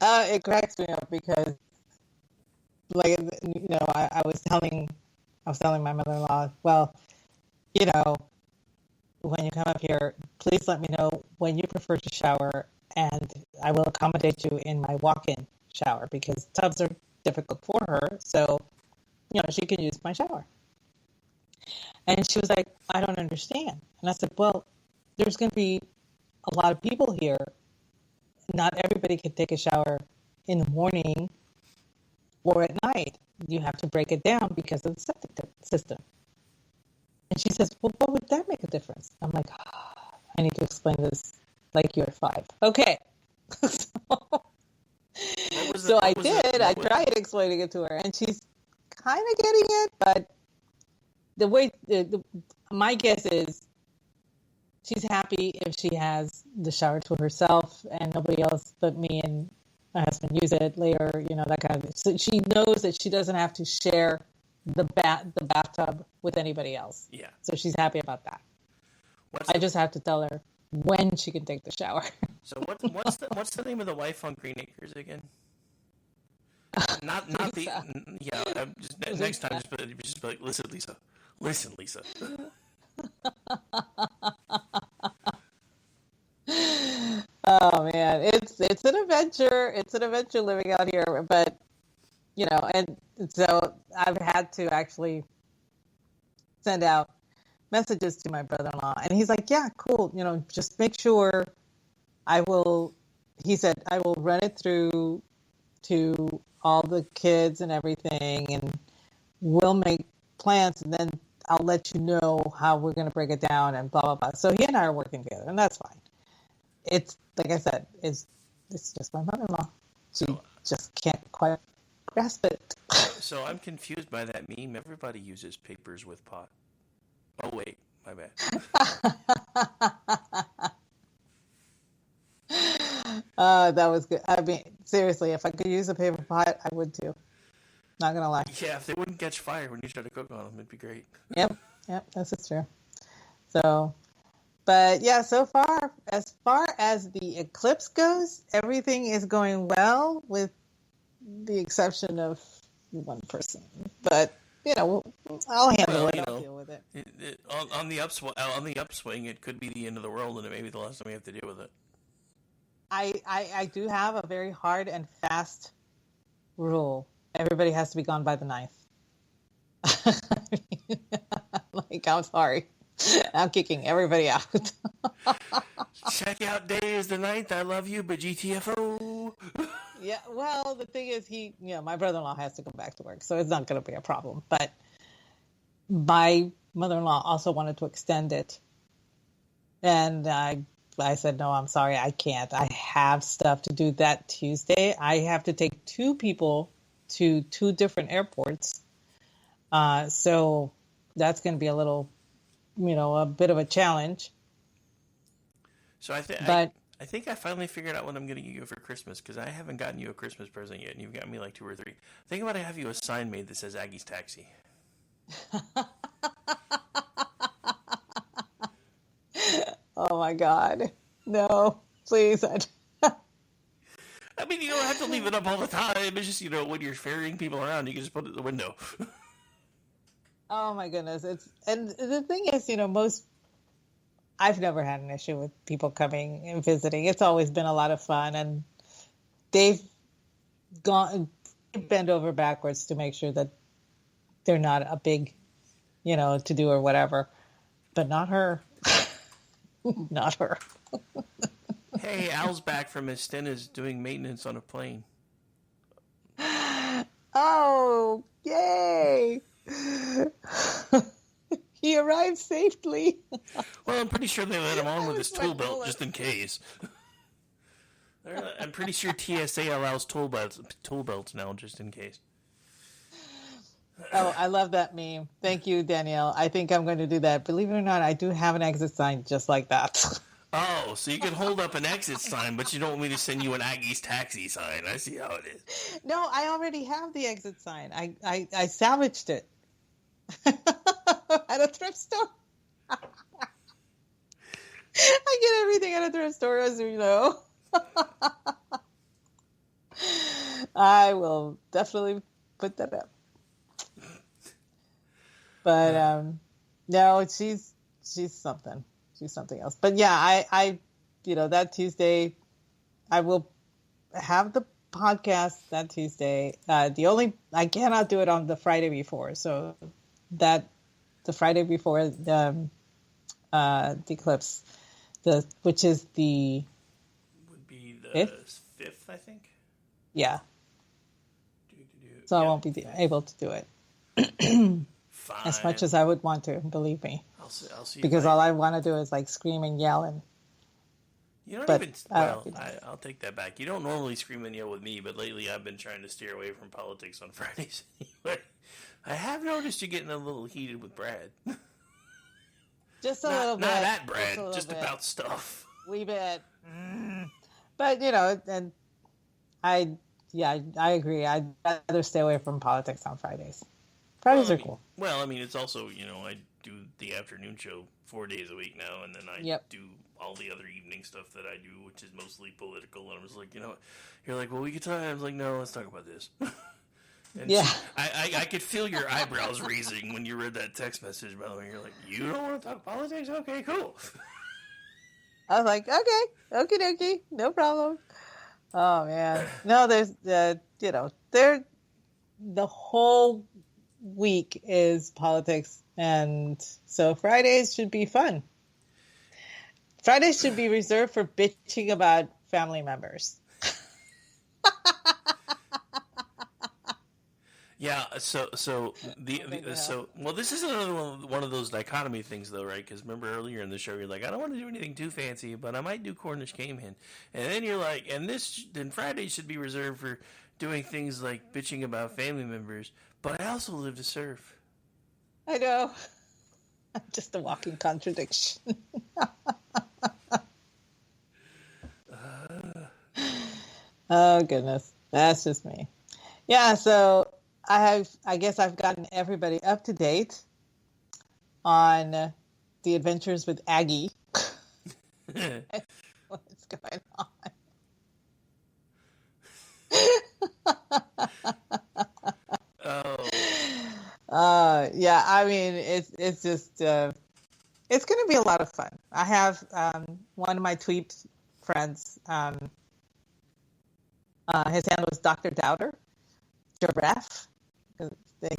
It cracks me up because, like, I was telling my mother-in-law, well, when you come up here, please let me know when you prefer to shower, and I will accommodate you in my walk-in shower because tubs are difficult for her. So, she can use my shower. And she was like, I don't understand. And I said, well, there's going to be a lot of people here. Not everybody can take a shower in the morning or at night. You have to break it down because of the septic system. And she says, well, what would that make a difference? I'm like, I need to explain this like you're 5. Okay. So I did. I tried explaining it to her, and she's kind of getting it, but the way, my guess is she's happy if she has the shower to herself and nobody else but me and my husband use it later, that kind of thing. So she knows that she doesn't have to share the bathtub with anybody else. Yeah. So she's happy about that. I just have to tell her when she can take the shower. So what's the name of the wife on Green Acres again? Not Lisa. Next time just be like, listen, Lisa. Oh man, it's an adventure. It's an adventure living out here, but and so I've had to actually send out messages to my brother-in-law, and he's like, yeah, cool, just make sure he said, I will run it through to all the kids and everything, and we'll make plans, and then I'll let you know how we're going to break it down and blah, blah, blah. So he and I are working together, and that's fine. It's, like I said, it's just my mother-in-law. She just can't quite grasp it. So I'm confused by that meme. Everybody uses papers with pot. Oh, wait. My bad. That was good. I mean, seriously, if I could use a paper pot, I would too. Not going to lie. Yeah, if they wouldn't catch fire when you try to cook on them, it'd be great. Yep, this is true. So, but yeah, so far as the eclipse goes, everything is going well with the exception of one person. But, I'll handle it. I'll deal with it. On the upswing, it could be the end of the world, and it may be the last time we have to deal with it. I do have a very hard and fast rule. Everybody has to be gone by the 9th. I'm sorry. I'm kicking everybody out. Check out day is the 9th. I love you, but GTFO. Yeah, well, the thing is, my brother-in-law has to go back to work, so it's not going to be a problem. But my mother-in-law also wanted to extend it And I said, no, I'm sorry, I can't. I have stuff to do that Tuesday. I have to take 2 people to 2 different airports. So that's going to be a little, a bit of a challenge. So I think I finally figured out what I'm going to get you for Christmas, because I haven't gotten you a Christmas present yet, and you've got me like 2 or 3. Think about it, have you a sign made that says Aggie's Taxi. Oh my God. No, please. I mean, you don't have to leave it up all the time. It's just, when you're ferrying people around, you can just put it in the window. Oh my goodness. And the thing is, I've never had an issue with people coming and visiting. It's always been a lot of fun, and they've bend over backwards to make sure that they're not a big, to do or whatever, but not her. Not her. Hey, Al's back from his stint as doing maintenance on a plane. Oh, yay! He arrived safely. Well, I'm pretty sure they let him on with his tool belt just in case. I'm pretty sure TSA allows tool belts now just in case. Oh, I love that meme. Thank you, Danielle. I think I'm going to do that. Believe it or not, I do have an exit sign just like that. Oh, so you can hold up an exit sign, but you don't want me to send you an Aggie's Taxi sign. I see how it is. No, I already have the exit sign. I salvaged it at a thrift store. I get everything at a thrift store, as you know. I will definitely put that up. But no, she's something. She's something else. But yeah, I that Tuesday, I will have the podcast that Tuesday. I cannot do it on the Friday before. So the Friday before the eclipse, which is the would be the 5th, I think. Yeah. So I won't be able to do it. Fine. As much as I would want to, believe me. I'll see. Because all I want to do is like scream and yell and. You don't even. Well, I'll take that back. You don't normally scream and yell with me, but lately I've been trying to steer away from politics on Fridays. Anyway, I have noticed you getting a little heated with Brad. Just a little bit. Not at Brad, just about stuff. Wee bit. But and I agree. I'd rather stay away from politics on Fridays. Fridays are cool. Well, I mean, it's also, I do the afternoon show 4 days a week now, and then I do all the other evening stuff that I do, which is mostly political. And I was like, you're like, well, we could talk. I was like, no, let's talk about this. And yeah. I could feel your eyebrows raising when you read that text message, by the way. You're like, you don't want to talk politics? Okay, cool. I was like, okay, okie dokie, no problem. Oh, man. No, there's, the whole week is politics, and so Fridays should be fun. Fridays should be reserved for bitching about family members. Yeah, so this is another one of those dichotomy things, though, right? Because remember earlier in the show, you're like, I don't want to do anything too fancy, but I might do Cornish game hen, and then you're like, then Fridays should be reserved for doing things like bitching about family members, but I also live to serve. I know, I'm just a walking contradiction. Oh goodness, that's just me. Yeah, so. I guess I've gotten everybody up to date on the adventures with Aggie. What's going on? Yeah, I mean, it's just, it's going to be a lot of fun. I have one of my tweet friends, his handle is Dr. Doubter, Giraffe.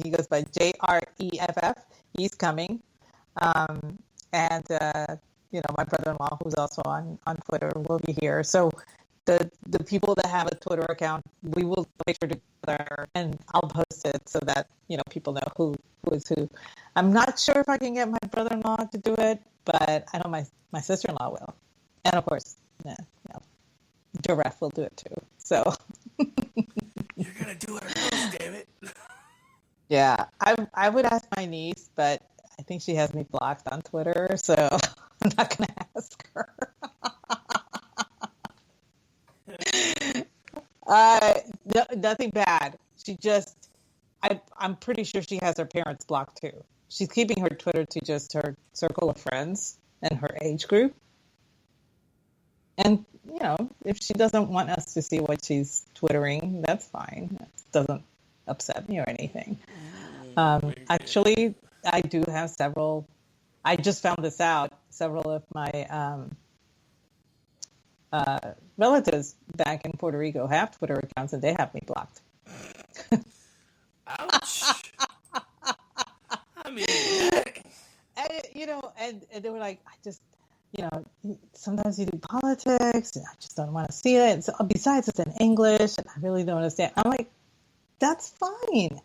He goes by JREFF. He's coming. And, my brother-in-law, who's also on Twitter, will be here. So the people that have a Twitter account, we will make sure to gather, and I'll post it so that, people know who is who. I'm not sure if I can get my brother-in-law to do it. but I know my sister-in-law will. And of course, Giraffe will do it too. So You're gonna do it first, damn it. yeah, I would ask my niece, but I think she has me blocked on Twitter, so I'm not gonna ask her. Nothing bad. She just, I'm pretty sure she has her parents blocked too. She's keeping her Twitter to just her circle of friends and her age group. And, if she doesn't want us to see what she's twittering, that's fine. It doesn't upset me or anything. Actually, I do have several, I just found this out, several of my relatives back in Puerto Rico have Twitter accounts and they have me blocked. Ouch. I mean, and they were like, I just, sometimes you do politics and I just don't want to see it. So, besides, it's in English and I really don't understand. I'm like, that's fine.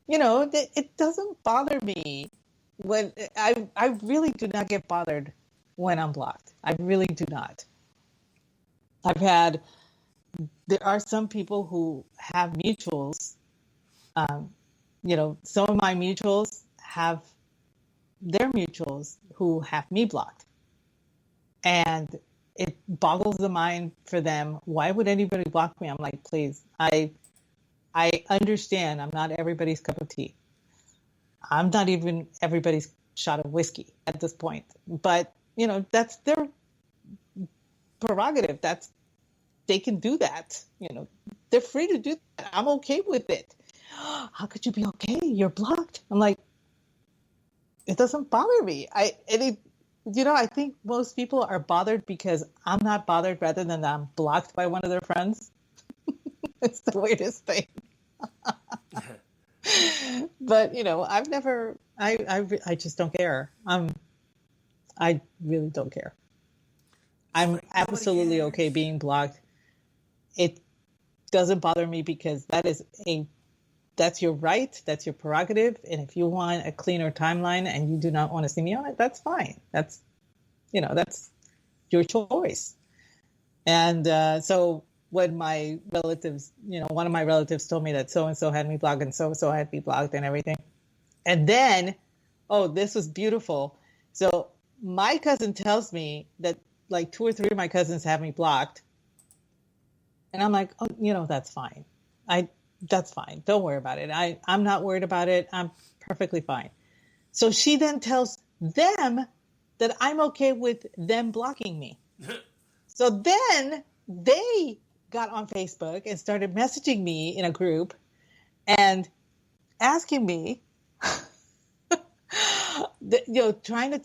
It doesn't bother me when I really do not get bothered when I'm blocked. I really do not. There are some people who have mutuals. Some of my mutuals have their mutuals who have me blocked. And it boggles the mind for them. Why would anybody block me? I'm like, please, I understand I'm not everybody's cup of tea. I'm not even everybody's shot of whiskey at this point. But, that's their prerogative. They can do that. They're free to do that. I'm okay with it. How could you be okay? You're blocked. I'm like, it doesn't bother me. I think most people are bothered because I'm not bothered rather than I'm blocked by one of their friends. It's the weirdest thing. But, I've never, I just don't care. I really don't care. I'm absolutely okay being blocked. It doesn't bother me because that's your right. That's your prerogative. And if you want a cleaner timeline and you do not want to see me on it, that's fine. That's your choice. And so when my relatives, one of my relatives told me that so-and-so had me blocked and so-and-so had me blocked and everything. And then, this was beautiful. So my cousin tells me that like 2 or 3 of my cousins have me blocked. And I'm like, that's fine. That's fine. Don't worry about it. I'm not worried about it. I'm perfectly fine. So she then tells them that I'm okay with them blocking me. So then they got on Facebook and started messaging me in a group and asking me, trying to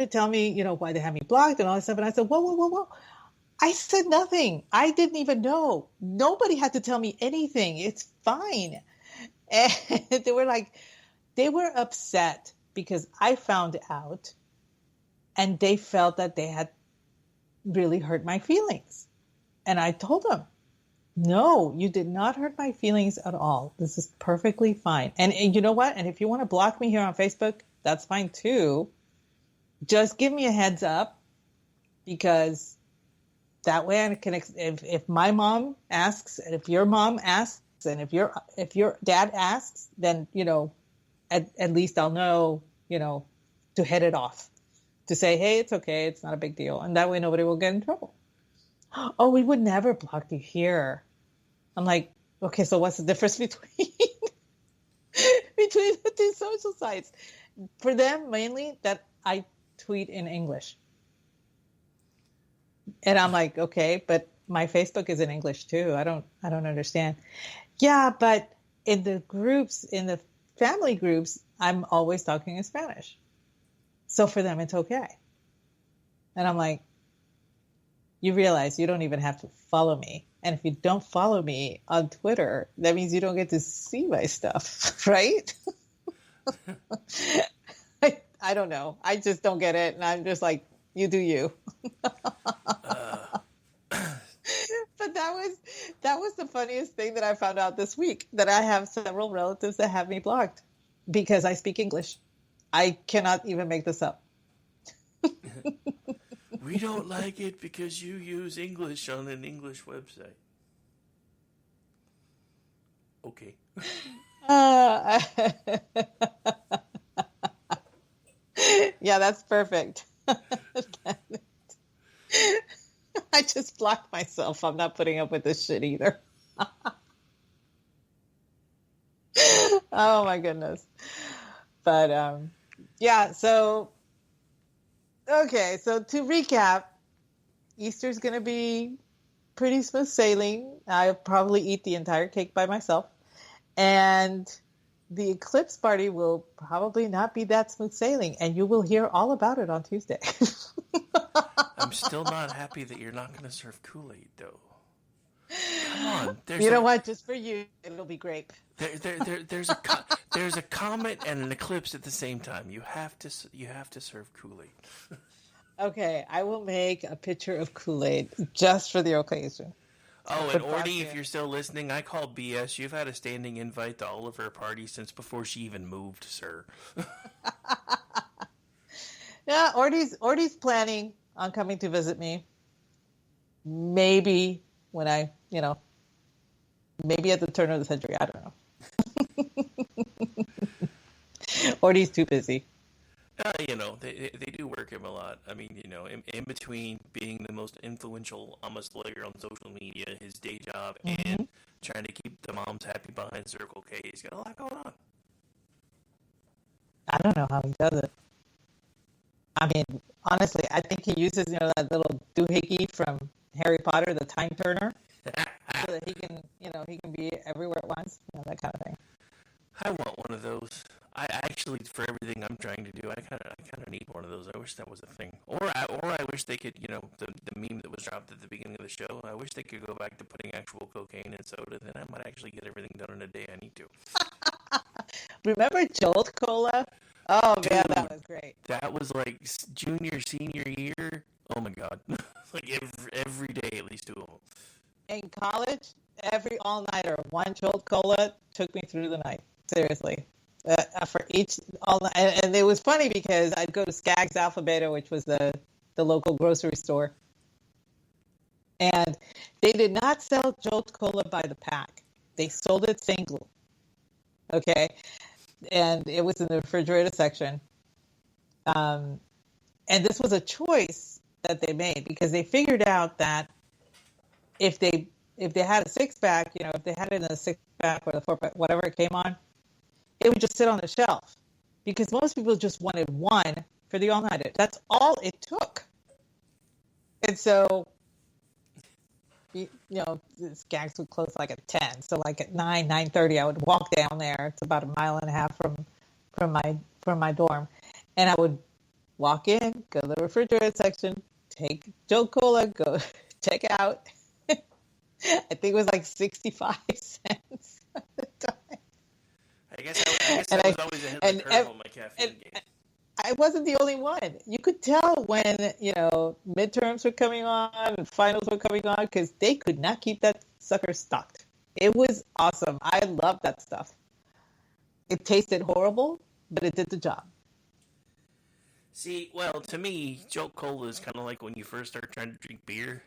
tell me, why they have me blocked and all this stuff. And I said, whoa. I said nothing. I didn't even know. Nobody had to tell me anything. It's fine. And they were upset because I found out and they felt that they had really hurt my feelings. And I told them, no, you did not hurt my feelings at all. This is perfectly fine. And you know what? And if you want to block me here on Facebook, that's fine too. Just give me a heads up because that way I can, if my mom asks, and if your mom asks, and if your dad asks, then, at least I'll know, to head it off, to say, hey, it's okay. It's not a big deal. And that way nobody will get in trouble. Oh, we would never block you here. I'm like, okay, so what's the difference between the two social sites? For them, mainly that I tweet in English. And I'm like, okay, but my Facebook is in English too. I don't understand. Yeah, but in the groups, in the family groups, I'm always talking in Spanish. So for them, it's okay. And I'm like, you realize you don't even have to follow me. And if you don't follow me on Twitter, that means you don't get to see my stuff, right? I don't know. I just don't get it. And I'm just like, you do you. But that was the funniest thing that I found out this week, that I have several relatives that have me blocked because I speak English. I cannot even make this up. We don't like it because you use English on an English website. Okay. Yeah, that's perfect. I just blocked myself. I'm not putting up with this shit either. Oh my goodness. But yeah, so okay, so to recap, Easter's going to be pretty smooth sailing. I'll probably eat the entire cake by myself. And the eclipse party will probably not be that smooth sailing, and you will hear all about it on Tuesday. I'm still not happy that you're not going to serve Kool-Aid, though. Come on. You know what? Just for you, it'll be grape. There's a comet and an eclipse at the same time. You have to serve Kool-Aid. Okay, I will make a pitcher of Kool-Aid just for the occasion. Oh, and Ordy, if you're still listening, I call BS. You've had a standing invite to all of her parties since before she even moved, sir. Yeah, Ordy's planning on coming to visit me. Maybe when maybe at the turn of the century. I don't know. Ordy's too busy. They do work him a lot. I mean, in between being the most influential almost lawyer on social media, his day job, and trying to keep the moms happy behind Circle K, he's got a lot going on. I don't know how he does it. I mean, honestly, I think he uses that little doohickey from Harry Potter, the time turner, so that he can be everywhere at once, that kind of thing. I want one of those. I actually, for everything I'm trying to do, I kind of need one of those. I wish that was a thing. Or I wish they could, the meme that was dropped at the beginning of the show, I wish they could go back to putting actual cocaine in soda, then I might actually get everything done in a day I need to. Remember Jolt Cola? Oh, Dude, man, that was great. That was like junior, senior year. Oh, my God. Like every day, at least 2 of them. In college, every all-nighter, one Jolt Cola took me through the night. Seriously. For each and it was funny because I'd go to Skaggs Alpha Beta, which was the local grocery store, and they did not sell Jolt Cola by the pack. They sold it single. Okay, and it was in the refrigerator section. And this was a choice that they made because they figured out that if they had a 6-pack, if they had it in a 6-pack or the 4-pack, whatever it came on, it would just sit on the shelf because most people just wanted one for the all-nighter. That's all it took. And so, Skaggs would close like at 10. So like at 9:30, I would walk down there. It's about 1.5 miles from my dorm. And I would walk in, go to the refrigerator section, take Jolt Cola, go check out. I think it was like 65 cents at the time. I guess I was always ahead of the curve on my caffeine game. I wasn't the only one. You could tell when, midterms were coming on and finals were coming on because they could not keep that sucker stocked. It was awesome. I loved that stuff. It tasted horrible, but it did the job. See, well, to me, Jolt Cola is kind of like when you first start trying to drink beer.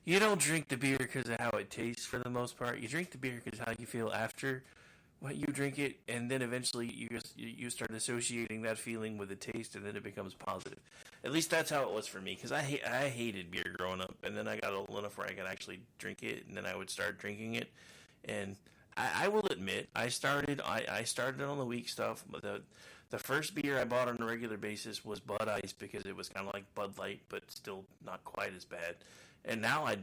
You don't drink the beer because of how it tastes for the most part. You drink the beer because of how you feel after what you drink it, and then eventually you start associating that feeling with the taste, and then it becomes positive. At least that's how it was for me, because I hated beer growing up, and then I got old enough where I could actually drink it, and then I would start drinking it, and I will admit, I started on the weak stuff. The first beer I bought on a regular basis was Bud Ice, because it was kind of like Bud Light, but still not quite as bad. And now I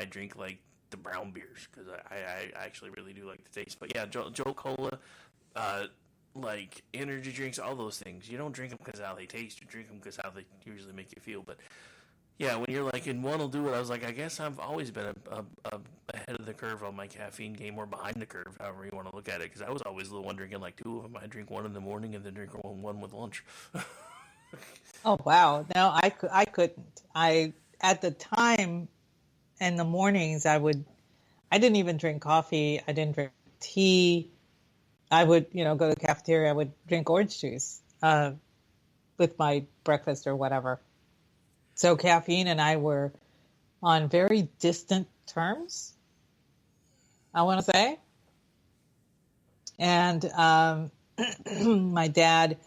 drink like the brown beers because I actually really do like the taste. But yeah, Jolt Cola, like energy drinks, all those things. You don't drink them because of how they taste. You drink them because how they usually make you feel. But yeah, when you're like, and one will do it, I was like, I guess I've always been ahead of the curve on my caffeine game, or behind the curve, however you want to look at it. Because I was always the one drinking like 2 of them. I drink one in the morning and then drink one with lunch. Oh wow! No, I couldn't. At the time, in the mornings, I didn't even drink coffee. I didn't drink tea. I would, go to the cafeteria. I would drink orange juice with my breakfast or whatever. So caffeine and I were on very distant terms, I want to say. And my dad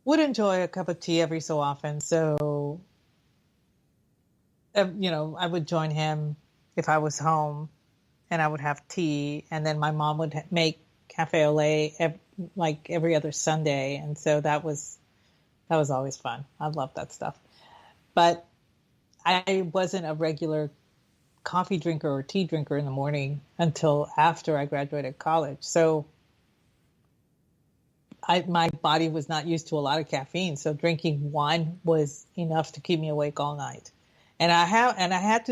would enjoy a cup of tea every so often. So, I would join him if I was home, and I would have tea. And then my mom would make cafe au lait like every other Sunday. And so that was always fun. I loved that stuff. But I wasn't a regular coffee drinker or tea drinker in the morning until after I graduated college. So my body was not used to a lot of caffeine. So drinking one was enough to keep me awake all night. And I had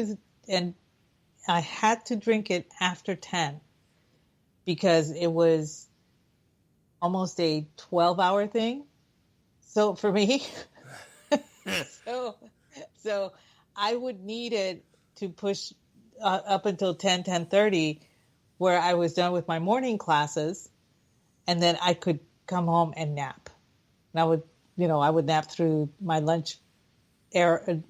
to drink it after 10 because it was almost a 12-hour thing. So for me, so I would need it to push up until 10:30, where I was done with my morning classes, and then I could come home and nap. And I would nap through my lunch the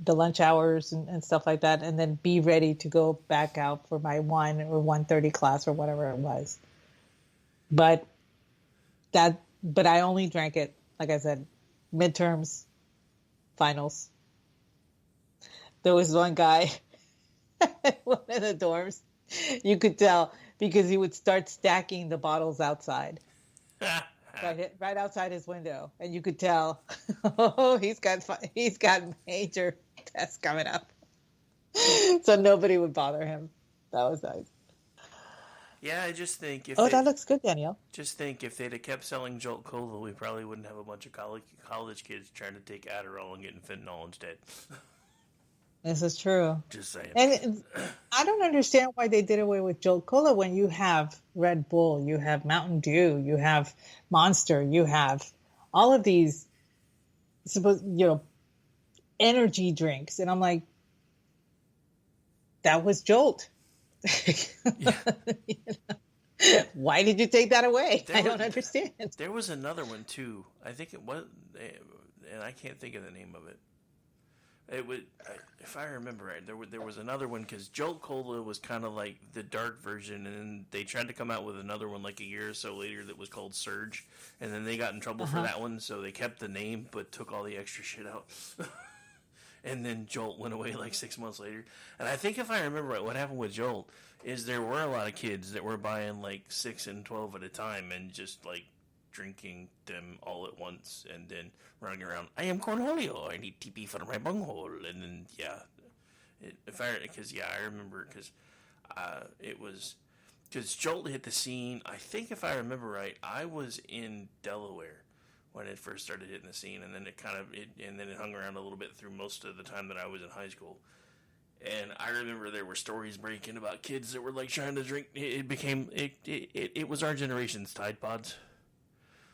lunch hours and stuff like that, and then be ready to go back out for my 1 or 1:30 class or whatever it was. But I only drank it, like I said, midterms, finals. There was one guy one of the dorms, you could tell because he would start stacking the bottles outside. right outside his window, and you could tell, he's got major tests coming up. So nobody would bother him. That was nice. Yeah, I just think that looks good, Danielle. Just think if they'd have kept selling Jolt Cola, we probably wouldn't have a bunch of college kids trying to take Adderall and getting fentanyl instead. This is true. Just saying. And I don't understand why they did away with Jolt Cola when you have Red Bull, you have Mountain Dew, you have Monster, you have all of these, energy drinks. And I'm like, that was Jolt. Why did you take that away? I don't understand. There was another one too. I think it was, and I can't think of the name of it. It would, if I remember right, there was another one because Jolt Cola was kind of like the dark version, and then they tried to come out with another one like a year or so later that was called Surge, and then they got in trouble for that one, so they kept the name but took all the extra shit out. And then Jolt went away like 6 months later. And I think if I remember right, what happened with Jolt is there were a lot of kids that were buying like 6 and 12 at a time and just like drinking them all at once and then running around, I am Cornelio, I need TP for my bunghole. And then, I remember because it was, because Jolt hit the scene, I think if I remember right, I was in Delaware when it first started hitting the scene, and then it hung around a little bit through most of the time that I was in high school. And I remember there were stories breaking about kids that were like trying to drink. It was our generation's Tide Pods.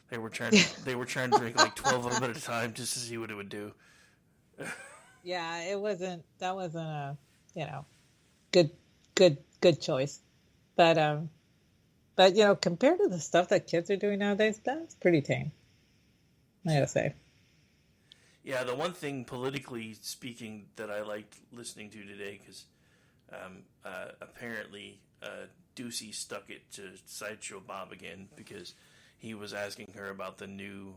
They were trying to drink like 12 of them at a time just to see what it would do. Yeah, that wasn't a, good choice. But compared to the stuff that kids are doing nowadays, that's pretty tame, I gotta say. Yeah, the one thing politically speaking that I liked listening to today, because apparently Ducey stuck it to Sideshow Bob again, because he was asking her about the new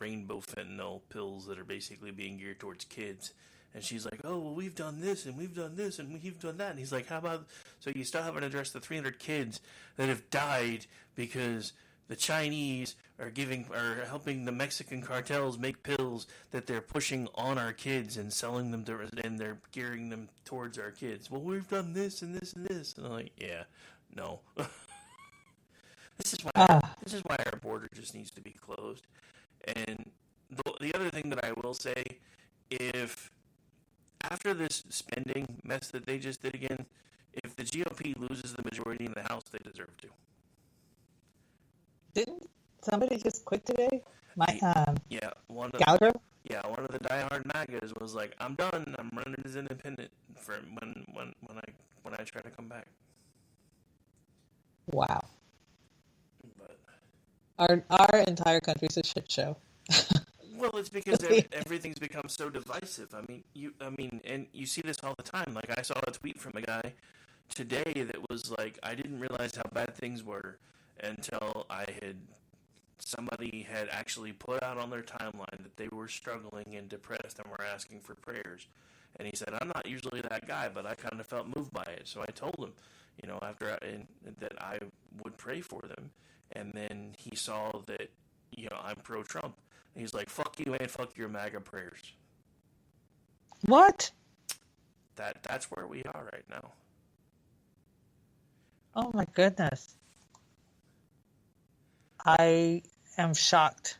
rainbow fentanyl pills that are basically being geared towards kids. And she's like, oh, well, we've done this, and we've done this, and we've done that. And he's like, how about, so you still haven't addressed the 300 kids that have died because the Chinese are helping the Mexican cartels make pills that they're pushing on our kids and selling them and they're gearing them towards our kids. Well, we've done this and this and this. And I'm like, yeah, no. This is why our border just needs to be closed. And the other thing that I will say, if after this spending mess that they just did again, if the GOP loses the majority in the House, they deserve to. Didn't somebody just quit today? One of Gallagher? One of the diehard MAGAs was like, I'm done. I'm running as independent for when I try to come back. Wow. But our entire country's a shit show. Well, it's because everything's become so divisive. And you see this all the time. Like, I saw a tweet from a guy today that was like, I didn't realize how bad things were until somebody had actually put out on their timeline that they were struggling and depressed and were asking for prayers. And he said, I'm not usually that guy, but I kind of felt moved by it. So I told him, that I would pray for them. And then he saw that, I'm pro-Trump. And he's like, fuck you and fuck your MAGA prayers. What? That's where we are right now. Oh my goodness. I am shocked.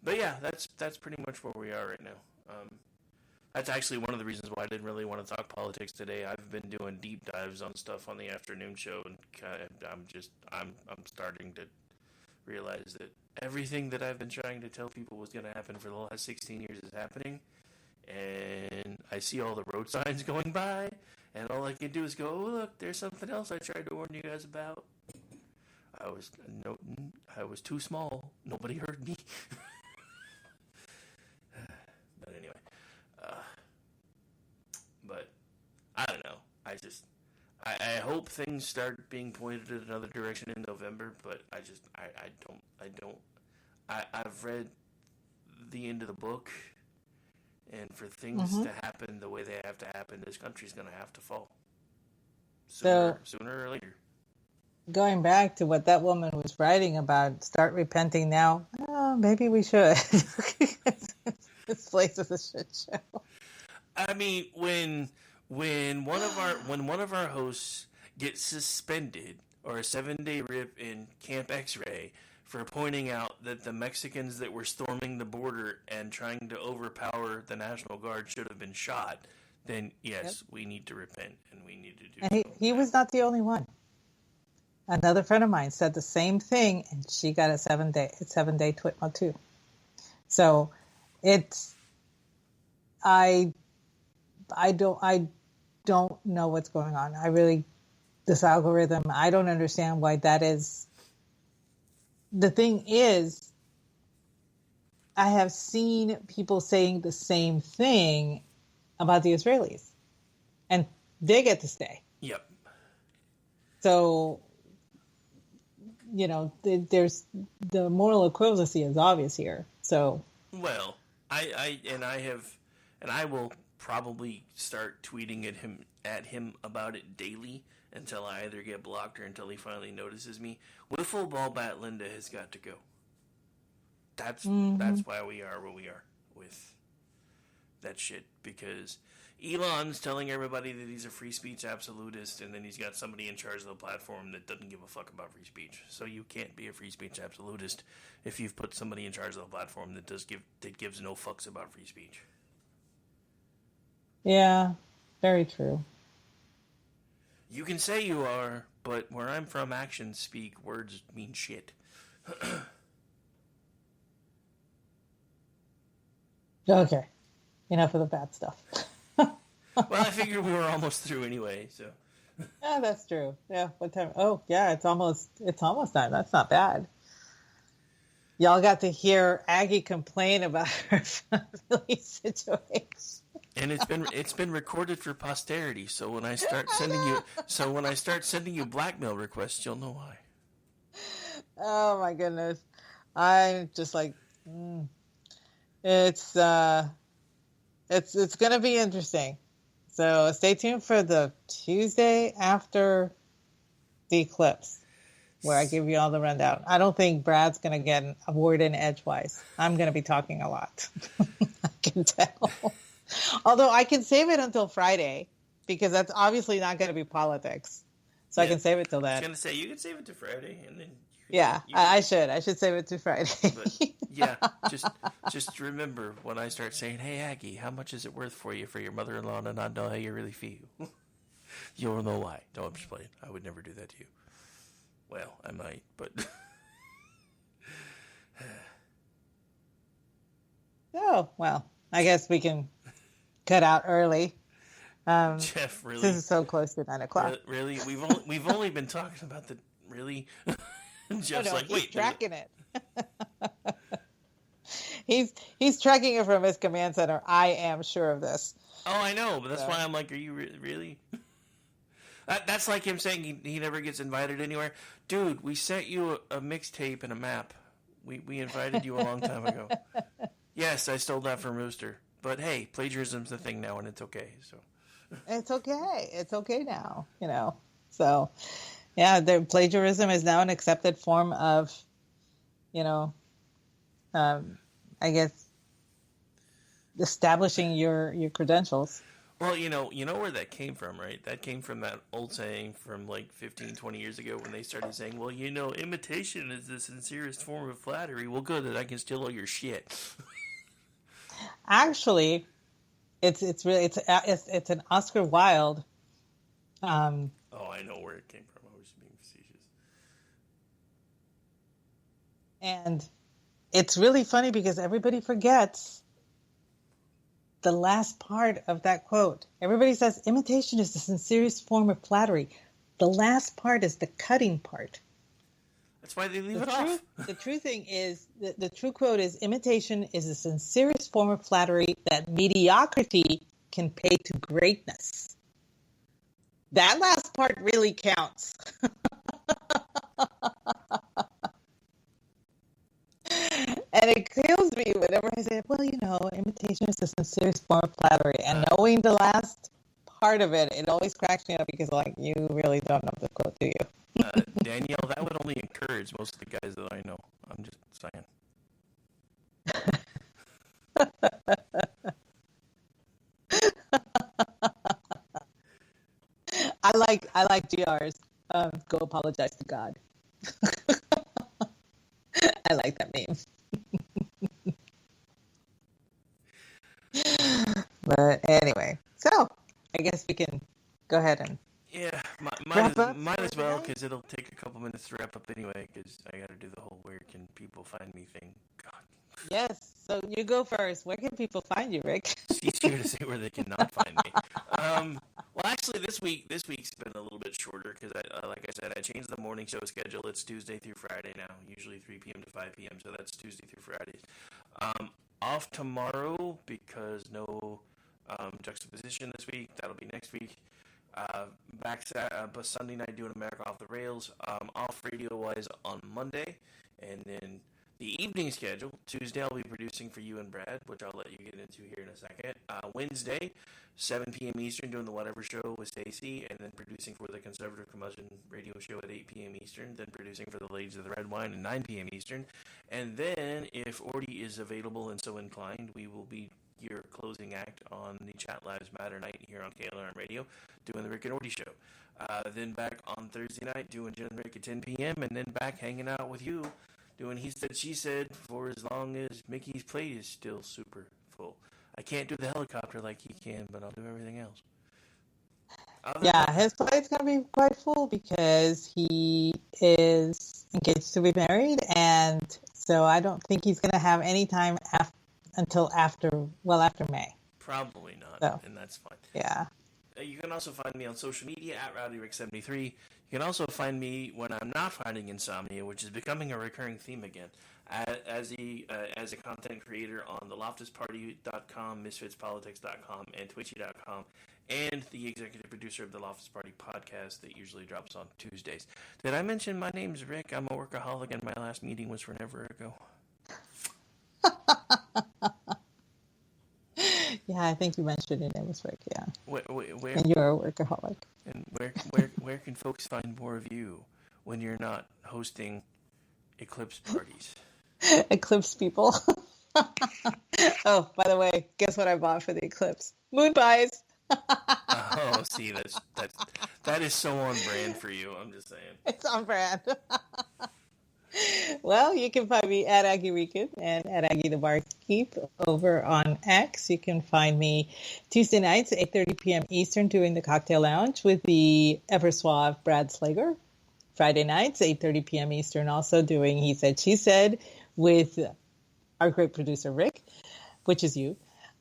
But yeah, that's pretty much where we are right now. That's actually one of the reasons why I didn't really want to talk politics today. I've been doing deep dives on stuff on the afternoon show, and I'm starting to realize that everything that I've been trying to tell people was going to happen for the last 16 years is happening. And I see all the road signs going by, and all I can do is go, oh, look, there's something else I tried to warn you guys about. I was too small. Nobody heard me. But anyway. But I don't know. I hope things start being pointed in another direction in November, but I've read the end of the book. And for things to happen the way they have to happen, this country's going to have to fall. Sooner or later. Going back to what that woman was writing about, start repenting now. Oh, maybe we should. This place is a shit show. I mean, when one of our hosts gets suspended or a 7-day rip in Camp X-Ray for pointing out that the Mexicans that were storming the border and trying to overpower the National Guard should have been shot, then yes, we need to repent and we need to do. And he was not the only one. Another friend of mine said the same thing, and she got a 7-day twit too. So it's I don't know what's going on. This algorithm, I don't understand why that is. The thing is, I have seen people saying the same thing about the Israelis, and they get to stay. Yep. So, there's the moral equivalency is obvious here. So, well, I will probably start tweeting at him about it daily until I either get blocked or until he finally notices me. Wiffle ball bat Linda has got to go. That's why we are where we are with that shit, because Elon's telling everybody that he's a free speech absolutist, and then he's got somebody in charge of the platform that doesn't give a fuck about free speech. So you can't be a free speech absolutist if you've put somebody in charge of the platform that gives no fucks about free speech. Yeah, very true. You can say you are, but where I'm from, actions speak, words mean shit. Okay. Enough of the bad stuff. Well, I figured we were almost through anyway, so. Yeah, that's true. Yeah, what time? Oh, yeah, it's almost done. That's not bad. Y'all got to hear Aggie complain about her family situation. And it's been recorded for posterity, so when I start sending you blackmail requests, you'll know why. Oh my goodness. I'm just like it's going to be interesting. So stay tuned for the Tuesday after the eclipse, where I give you all the rundown. I don't think Brad's going to get a word in edgewise. I'm going to be talking a lot. I can tell. Although I can save it until Friday, because that's obviously not going to be politics. So yeah, I can save it till then. I was going to say, you can save it to Friday, and then... I should save it to Friday. But, yeah, just remember, when I start saying, hey, Aggie, how much is it worth for you for your mother-in-law to not know how you really feel? You'll know why. No, I'm just playing. I would never do that to you. Well, I might, but... Oh, well, I guess we can cut out early. Jeff, really? This is so close to 9 o'clock. Really? We've only been talking about the... Really? Jeff's like, he's wait. tracking it. He's tracking it from his command center. I am sure of this. Oh, I know, but that's why I'm like, are you really? That's like him saying he never gets invited anywhere. Dude, we sent you a mixtape and a map. We invited you a long time ago. Yes, I stole that from Rooster. But hey, plagiarism's the thing now, and it's okay. So it's okay. It's okay now, So, yeah, the plagiarism is now an accepted form of, I guess, establishing your credentials. Well, you know where that came from, right? That came from that old saying from like 15, 20 years ago when they started saying, well, imitation is the sincerest form of flattery. Well, good, that I can steal all your shit. Actually, it's an Oscar Wilde. Oh, I know where it came from. I was being facetious. And it's really funny because everybody forgets the last part of that quote. Everybody says imitation is the sincerest form of flattery. The last part is the cutting part. That's why they leave it off. The true thing is, the true quote is, imitation is the sincerest form of flattery that mediocrity can pay to greatness. That last part really counts. And it kills me whenever I say, well, imitation is the sincerest form of flattery. And knowing the last part of it, it always cracks me up because, you really don't know the quote, do you? Danielle, that would only encourage most of the guys that I know. I'm just saying. I like GRs. Go apologize to God. I like that meme. But anyway, so I guess we can go ahead and might as well, because it'll take a couple minutes to wrap up anyway, because I got to do the whole where can people find me thing. God. Yes, so you go first. Where can people find you, Rick? It's easier to say where they cannot find me. Well, actually, this week's been a little bit shorter because, like I said, I changed the morning show schedule. It's Tuesday through Friday now, usually 3 p.m. to 5 p.m., so that's Tuesday through Fridays. Off tomorrow because no juxtaposition this week. That'll be next week. Back Sunday night doing America Off the Rails. Off radio-wise on Monday. And then the evening schedule, Tuesday I'll be producing for you and Brad, which I'll let you get into here in a second. Wednesday, 7 p.m. Eastern, doing the Whatever Show with Stacy, and then producing for the Conservative Curmudgeon radio show at 8 p.m. Eastern, then producing for the Ladies of the Red Wine at 9 p.m. Eastern. And then, if Orty is available and so inclined, we will be your closing act on the Chat Lives Matter night here on KLRN Radio, doing the Rick and Orty Show. Then back on Thursday night, doing Jen and Rick at 10 p.m., and then back hanging out with you, doing He Said, She Said, for as long as Mickey's plate is still super full. I can't do the helicopter like he can, but I'll do everything else. His plate's going to be quite full because he is engaged to be married, and so I don't think he's going to have any time until after May. Probably not, and that's fine. Yeah. You can also find me on social media at RowdyRick73. You can also find me when I'm not fighting insomnia, which is becoming a recurring theme again, as a content creator on theloftusparty.com, misfitspolitics.com, and twitchy.com, and the executive producer of the Loftus Party podcast that usually drops on Tuesdays. Did I mention my name's Rick? I'm a workaholic, and my last meeting was forever ago. Yeah, I think you mentioned your name was Rick, yeah. Where, and you're a workaholic. And where can folks find more of you when you're not hosting eclipse parties? Eclipse people. Oh, by the way, guess what I bought for the eclipse? Moon pies. Oh, see, that is so on brand for you, I'm just saying. It's on brand. Well, you can find me at Aggie Rican and at Aggie the Barkeep over on X. You can find me Tuesday nights at 8:30 p.m. Eastern doing the Cocktail Lounge with the ever suave Brad Slager. Friday nights, 8:30 p.m. Eastern, also doing He Said, She Said with our great producer, Rick, which is you.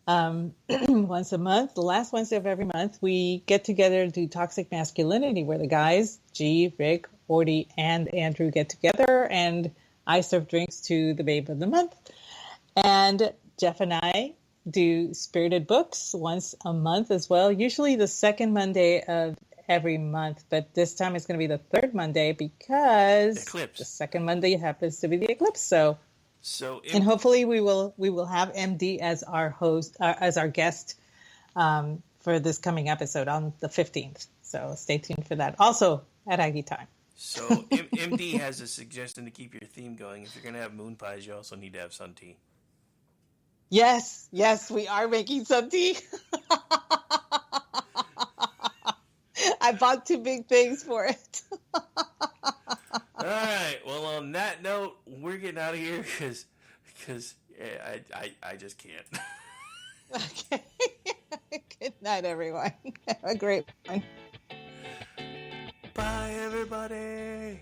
Once a month, the last Wednesday of every month, we get together and do Toxic Masculinity, where the guys, G, Rick, Orty and Andrew get together, and I serve drinks to the Babe of the Month. And Jeff and I do Spirited Books once a month as well, usually the second Monday of every month, but this time it's going to be the third Monday because Eclipse. The second Monday happens to be the eclipse. So and hopefully we will have MD as our host, as our guest for this coming episode on the 15th. So stay tuned for that. Also at Aggie Time. So MD has a suggestion to keep your theme going. If you're going to have moon pies, you also need to have sun tea. Yes, we are making some tea. I bought 2 big things for it. All right. Well, on that note, we're getting out of here because I just can't. Okay. Good night, everyone. Have a great one. Bye, everybody.